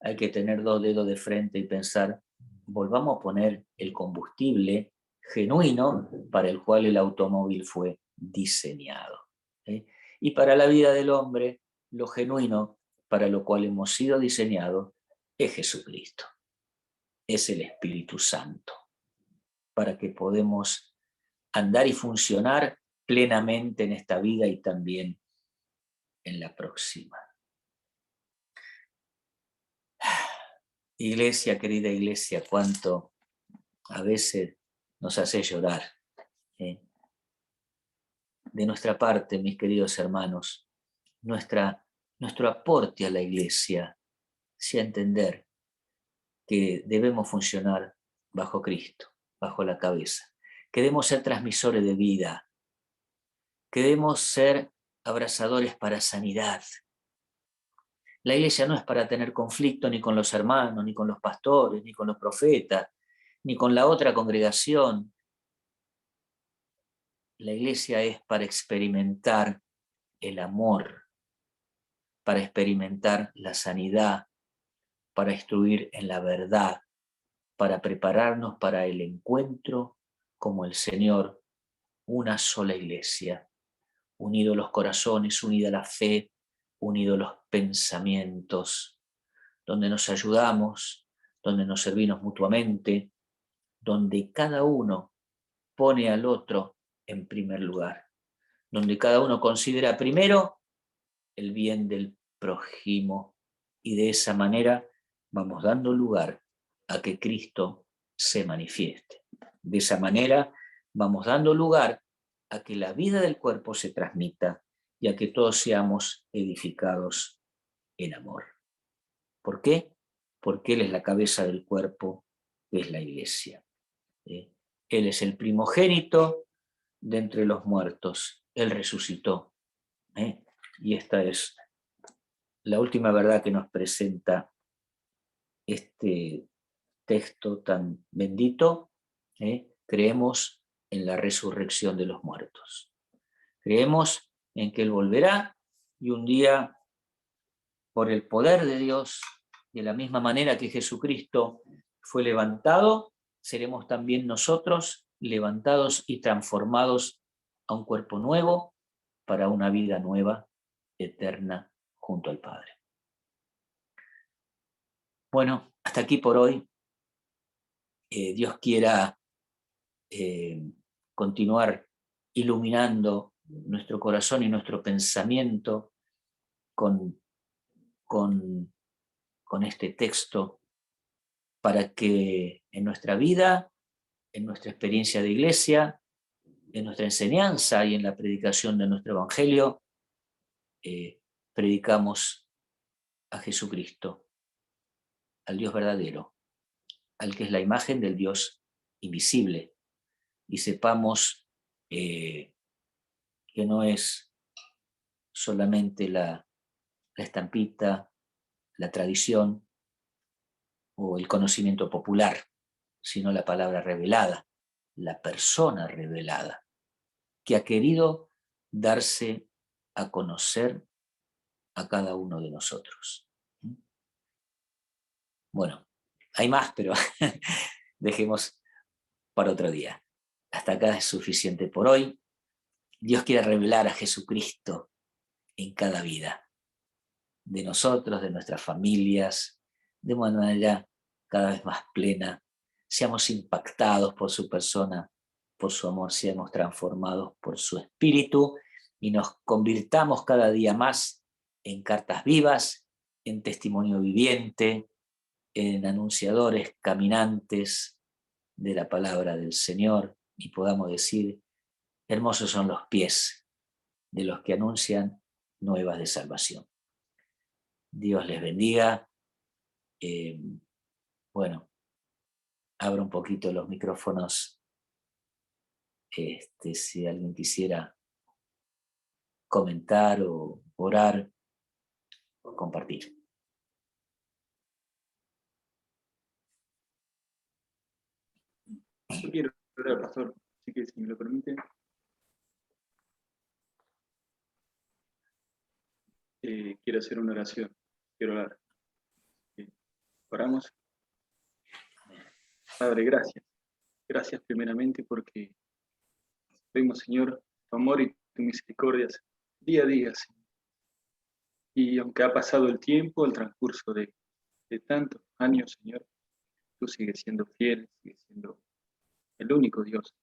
Hay que tener dos dedos de frente y pensar, volvamos a poner el combustible genuino para el cual el automóvil fue diseñado. Y para la vida del hombre, lo genuino para lo cual hemos sido diseñados es Jesucristo, es el Espíritu Santo, para que podamos andar y funcionar plenamente en esta vida y también en la próxima. Iglesia, querida iglesia, cuánto a veces nos hace llorar. De nuestra parte, mis queridos hermanos, nuestro aporte a la iglesia sea entender que debemos funcionar bajo Cristo, bajo la cabeza, que debemos ser transmisores de vida, que debemos ser abrazadores para sanidad. La iglesia no es para tener conflicto ni con los hermanos, ni con los pastores, ni con los profetas, ni con la otra congregación. La iglesia es para experimentar el amor, para experimentar la sanidad, para instruir en la verdad, para prepararnos para el encuentro como el Señor, una sola iglesia, unidos los corazones, unida la fe, unidos los pensamientos, donde nos ayudamos, donde nos servimos mutuamente, donde cada uno pone al otro en primer lugar, donde cada uno considera primero el bien del prójimo y de esa manera vamos dando lugar a que Cristo se manifieste. De esa manera vamos dando lugar a que la vida del cuerpo se transmita y a que todos seamos edificados en amor. ¿Por qué? Porque Él es la cabeza del cuerpo, que es la iglesia. Él es el primogénito de entre los muertos. Él resucitó. Y esta es la última verdad que nos presenta este texto tan bendito. Creemos en la resurrección de los muertos. Creemos en que Él volverá y un día, por el poder de Dios, de la misma manera que Jesucristo fue levantado, seremos también nosotros levantados y transformados a un cuerpo nuevo para una vida nueva, eterna, junto al Padre. Bueno, hasta aquí por hoy. Dios quiera continuar iluminando nuestro corazón y nuestro pensamiento con este texto para que en nuestra vida, en nuestra experiencia de iglesia, en nuestra enseñanza y en la predicación de nuestro evangelio, predicamos a Jesucristo, al Dios verdadero, al que es la imagen del Dios invisible, y sepamos que no es solamente la estampita, la tradición o el conocimiento popular, sino la palabra revelada, la persona revelada, que ha querido darse a conocer a cada uno de nosotros. Bueno, hay más, pero dejemos para otro día. Hasta acá es suficiente por hoy. Dios quiere revelar a Jesucristo en cada vida, de nosotros, de nuestras familias, de manera cada vez más plena. Seamos impactados por su persona, por su amor, seamos transformados por su espíritu y nos convirtamos cada día más en cartas vivas, en testimonio viviente, en anunciadores caminantes de la palabra del Señor, y podamos decir: hermosos son los pies de los que anuncian nuevas de salvación. Dios les bendiga. Bueno, abro un poquito los micrófonos, si alguien quisiera comentar o orar o compartir. Yo quiero orar, pastor, así que si me lo permite. Quiero hacer una oración. Quiero orar. Oramos. Padre, gracias. Gracias primeramente porque vemos, Señor, tu amor y tu misericordia día a día, Señor. Y aunque ha pasado el tiempo, el transcurso de tantos años, Señor, tú sigues siendo fiel, sigues siendo el único Dios.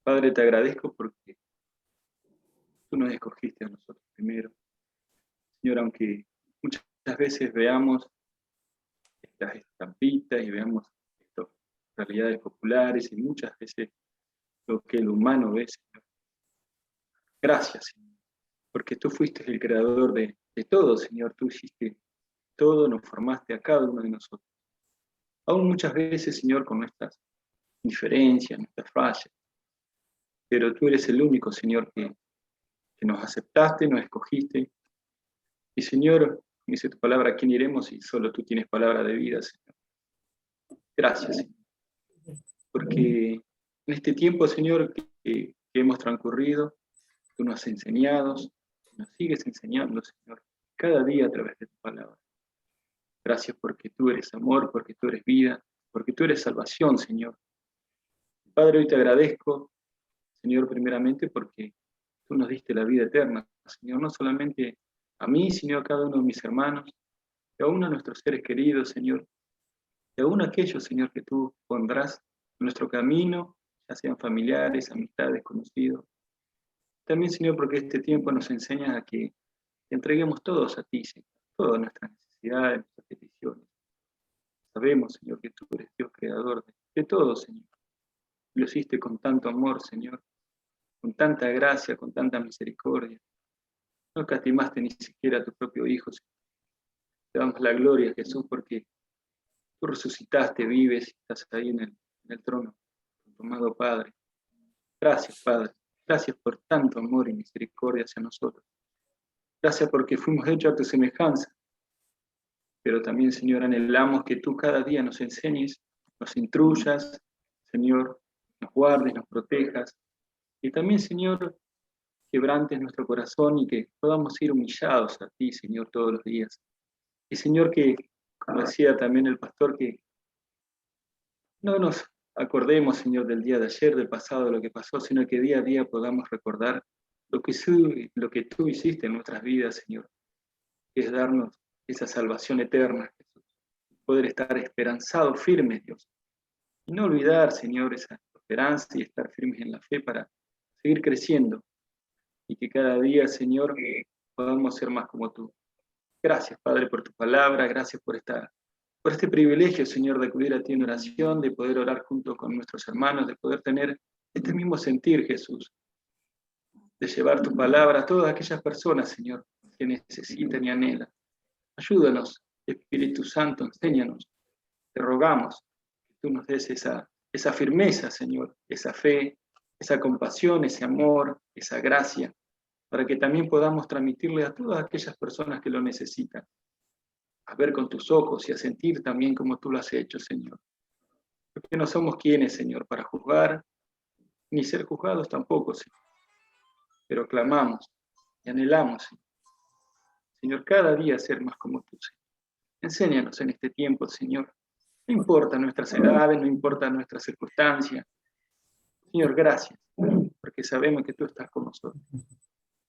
Padre, te agradezco porque tú nos escogiste a nosotros primero. Señor, aunque muchas veces veamos estas estampitas y veamos estas realidades populares y muchas veces lo que el humano ve, Señor. Gracias, Señor, porque tú fuiste el creador de todo, Señor. Tú hiciste todo, nos formaste a cada uno de nosotros. Aún muchas veces, Señor, con nuestras diferencias, nuestras fallas. Pero tú eres el único, Señor, que nos aceptaste, nos escogiste. Y, Señor, dice tu palabra, ¿a quién iremos si solo tú tienes palabra de vida, Señor? Gracias, Señor. Porque en este tiempo, Señor, que hemos transcurrido, tú nos has enseñado, nos sigues enseñando, Señor, cada día a través de tu palabra. Gracias porque tú eres amor, porque tú eres vida, porque tú eres salvación, Señor. Padre, hoy te agradezco, Señor, primeramente porque tú nos diste la vida eterna, Señor, no solamente a mí, sino a cada uno de mis hermanos, y aún a nuestros seres queridos, Señor, y aún a aquellos, Señor, que tú pondrás en nuestro camino, ya sean familiares, amistades, conocidos. También, Señor, porque este tiempo nos enseña a que entreguemos todos a ti, Señor, todas nuestras necesidades, nuestras peticiones. Sabemos, Señor, que tú eres Dios creador de todo, Señor. Lo hiciste con tanto amor, Señor, con tanta gracia, con tanta misericordia. No escatimaste ni siquiera a tu propio Hijo, Señor. Te damos la gloria, Jesús, porque tú resucitaste, vives y estás ahí en el trono, con tu amado Padre. Gracias, Padre. Gracias por tanto amor y misericordia hacia nosotros. Gracias porque fuimos hechos a tu semejanza. Pero también, Señor, anhelamos que tú cada día nos enseñes, nos instruyas, Señor, nos guardes, nos protejas. Y también, Señor, quebrantes nuestro corazón y que podamos ir humillados a ti, Señor, todos los días. Y, Señor, que, como decía también el pastor, que no nos acordemos, Señor, del día de ayer, del pasado, de lo que pasó, sino que día a día podamos recordar lo que tú hiciste en nuestras vidas, Señor, que es darnos esa salvación eterna, Jesús. Poder estar esperanzados, firmes, Dios. Y no olvidar, Señor, esa esperanza y estar firmes en la fe para seguir creciendo. Y que cada día, Señor, podamos ser más como tú. Gracias, Padre, por tu palabra. Gracias por este privilegio, Señor, de acudir a ti en oración, de poder orar junto con nuestros hermanos, de poder tener este mismo sentir, Jesús, de llevar tu palabra a todas aquellas personas, Señor, que necesitan y anhelan. Ayúdanos, Espíritu Santo, enséñanos. Te rogamos que tú nos des esa firmeza, Señor, esa fe, esa compasión, ese amor, esa gracia, para que también podamos transmitirle a todas aquellas personas que lo necesitan, a ver con tus ojos y a sentir también como tú lo has hecho, Señor. Porque no somos quienes, Señor, para juzgar, ni ser juzgados tampoco, Señor. Pero clamamos y anhelamos, Señor, cada día ser más como tú, Señor. Enséñanos en este tiempo, Señor. No importa nuestras edades, no importa nuestras circunstancias. Señor, gracias, porque sabemos que tú estás con nosotros.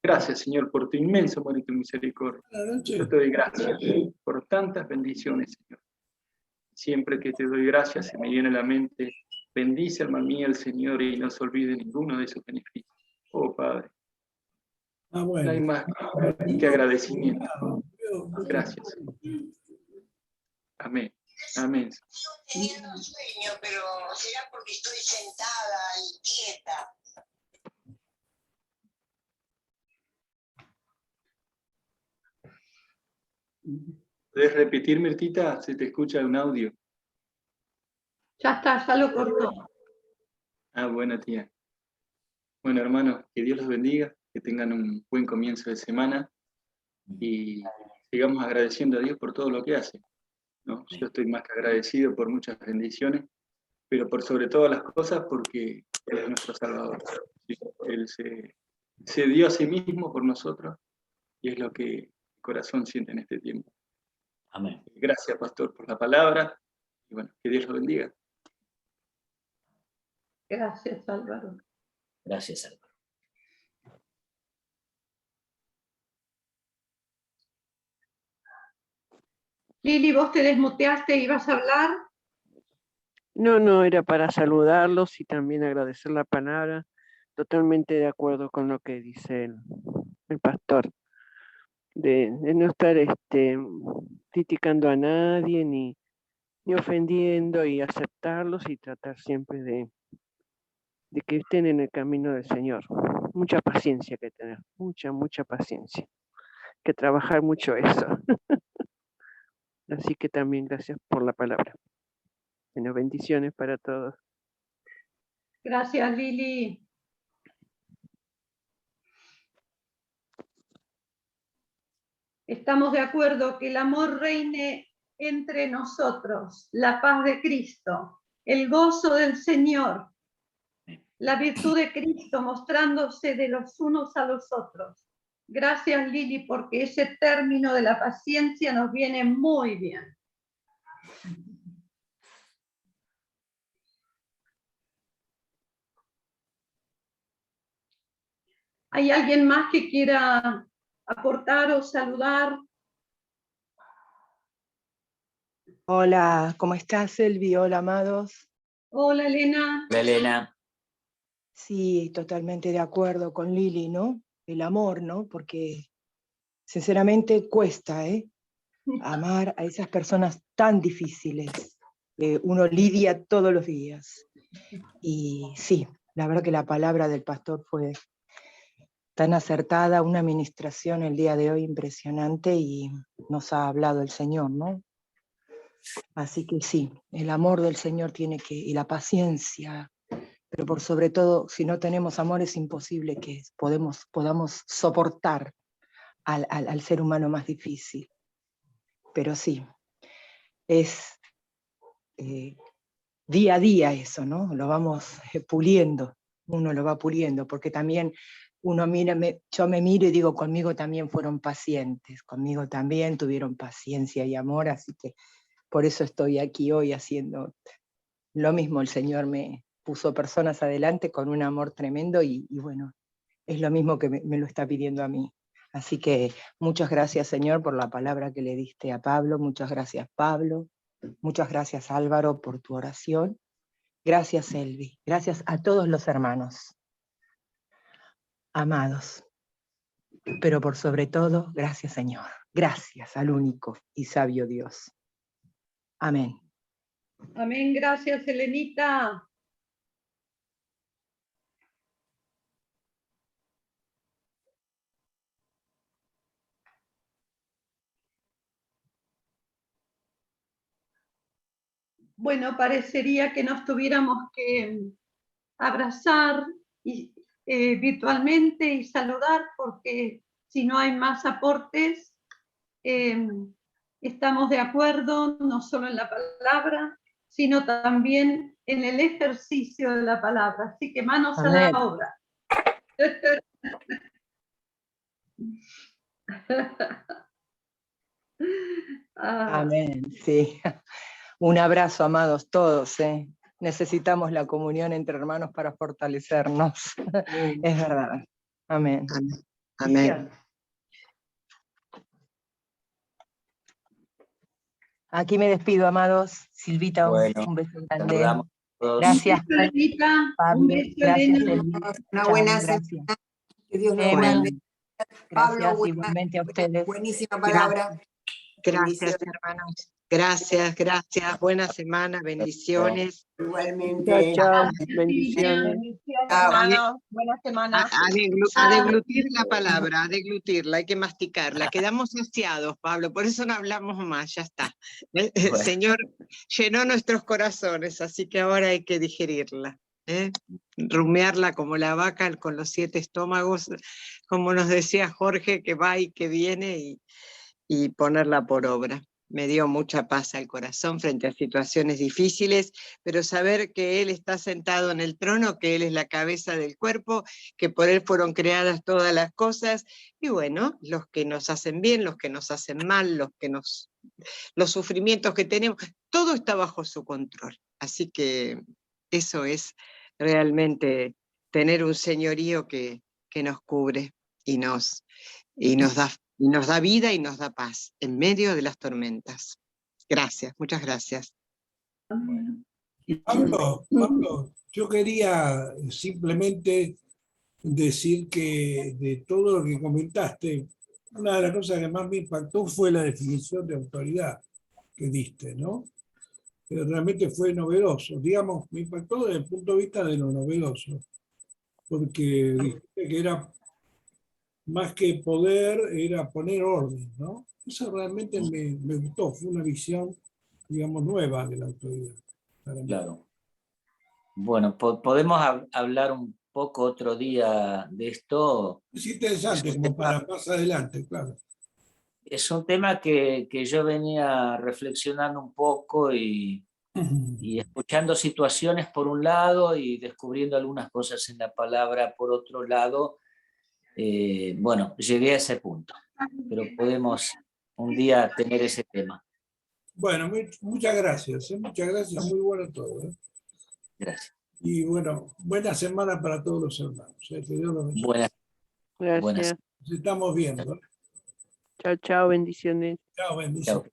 Gracias, Señor, por tu inmenso amor y tu misericordia. Yo te doy gracias por tantas bendiciones, Señor. Siempre que te doy gracias, se me viene a la mente, bendice alma mía el Señor y no se olvide ninguno de sus beneficios. Oh, Padre, no hay más que agradecimiento. Gracias. Amén. Amén. Teniendo sueño, pero será porque estoy sentada y quieta. ¿Puedes repetir, Mirtita? Se te escucha un audio. Ya está, ya lo cortó. Ah, buena tía. Bueno, hermanos, que Dios los bendiga, que tengan un buen comienzo de semana y sigamos agradeciendo a Dios por todo lo que hace, ¿no? Yo estoy más que agradecido por muchas bendiciones, pero por sobre todas las cosas porque Él es nuestro Salvador. ¿Sí? Él se dio a sí mismo por nosotros y es lo que el corazón siente en este tiempo. Amén. Gracias, pastor, por la palabra y bueno, que Dios los bendiga. Gracias, Álvaro. Gracias, Álvaro. Lili, vos te desmuteaste y ibas a hablar. No, era para saludarlos y también agradecer la palabra. Totalmente de acuerdo con lo que dice el pastor, de no estar criticando a nadie ni ofendiendo y aceptarlos y tratar siempre de que estén en el camino del Señor. Mucha paciencia que tener, mucha paciencia. Que trabajar mucho eso. Así que también gracias por la palabra. Bueno, bendiciones para todos. Gracias, Lili. Estamos de acuerdo que el amor reine entre nosotros, la paz de Cristo, el gozo del Señor, la virtud de Cristo mostrándose de los unos a los otros. Gracias, Lili, porque ese término de la paciencia nos viene muy bien. ¿Hay alguien más que quiera aportar o saludar? Hola, ¿cómo estás, Elvi? Hola, amados. Hola, Elena. Hola, Elena. Sí, totalmente de acuerdo con Lili, ¿no? El amor, ¿no? Porque sinceramente cuesta, ¿eh? Amar a esas personas tan difíciles. Uno lidia todos los días. Y sí, la verdad que la palabra del pastor fue tan acertada, una administración el día de hoy impresionante y nos ha hablado el Señor, ¿no? Así que sí, el amor del Señor tiene que, y la paciencia, pero por sobre todo, si no tenemos amor es imposible que podamos soportar al ser humano más difícil. Pero sí, es día a día eso, ¿no? Lo vamos puliendo, uno lo va puliendo, porque también uno mira, yo me miro y digo, conmigo también fueron pacientes, conmigo también tuvieron paciencia y amor, así que por eso estoy aquí hoy haciendo lo mismo. El Señor me puso personas adelante con un amor tremendo y bueno, es lo mismo que me lo está pidiendo a mí. Así que muchas gracias, Señor, por la palabra que le diste a Pablo. Muchas gracias, Pablo. Muchas gracias, Álvaro, por tu oración. Gracias, Elvi. Gracias a todos los hermanos. Amados. Pero por sobre todo, gracias, Señor. Gracias al único y sabio Dios. Amén. Amén, gracias, Elenita. Bueno, parecería que nos tuviéramos que abrazar virtualmente y saludar, porque si no hay más aportes, estamos de acuerdo no solo en la palabra, sino también en el ejercicio de la palabra. Así que manos Amén. a la obra. Ah, Amén, sí. Un abrazo, amados todos. Necesitamos la comunión entre hermanos para fortalecernos. Es verdad. Amén. Amén. Aquí me despido, amados. Silvita, Bueno, un beso grande. saludamos a todos. Gracias, Elvita, un Pablo. beso, Gracias, Elena. Elvita. Una Chao, buena gracias. semana. Que Dios los Emi, guarde. Pablo, gracias igualmente a ustedes. buenísima palabra. Gracias, Bendiciones. hermanos. Gracias, gracias. Buena semana, bendiciones. Chao, Igualmente. chao. Silvia. Bendiciones. Bendiciones, Chao. hermanos. Buena semana. A deglutir la palabra, a deglutirla, hay que masticarla. Quedamos saciados, Pablo, por eso no hablamos más, ya está. El Bueno. Señor llenó nuestros corazones, así que ahora hay que digerirla. Rumiarla como la vaca con los 7 estómagos, como nos decía Jorge, que va y que viene, y ponerla por obra. Me dio mucha paz al corazón frente a situaciones difíciles, pero saber que Él está sentado en el trono, que Él es la cabeza del cuerpo, que por Él fueron creadas todas las cosas, y bueno, los que nos hacen bien, los que nos hacen mal, los sufrimientos que tenemos, todo está bajo su control. Así que eso es realmente tener un señorío que nos cubre y nos da vida y nos da paz en medio de las tormentas. Gracias, muchas gracias. Pablo, yo quería simplemente decir que de todo lo que comentaste, una de las cosas que más me impactó fue la definición de autoridad que diste, ¿no? Realmente fue novedoso, digamos, me impactó desde el punto de vista de lo novedoso, porque dijiste que era más que poder, era poner orden, ¿no? Eso realmente me gustó, fue una visión, digamos, nueva de la autoridad. Claro. Bueno, podemos hablar un poco otro día de esto. Es interesante, como para más adelante, claro. Es un tema que yo venía reflexionando un poco y escuchando situaciones por un lado y descubriendo algunas cosas en la palabra por otro lado. Bueno, llegué a ese punto, pero podemos un día tener ese tema. Bueno, muchas gracias, muy bueno todo. Gracias. Y bueno, buena semana para todos los hermanos. Que Dios los bendiga. Buenas. Gracias. Nos estamos viendo. Chao, chao. Bendiciones. Chao, bendiciones. Chao.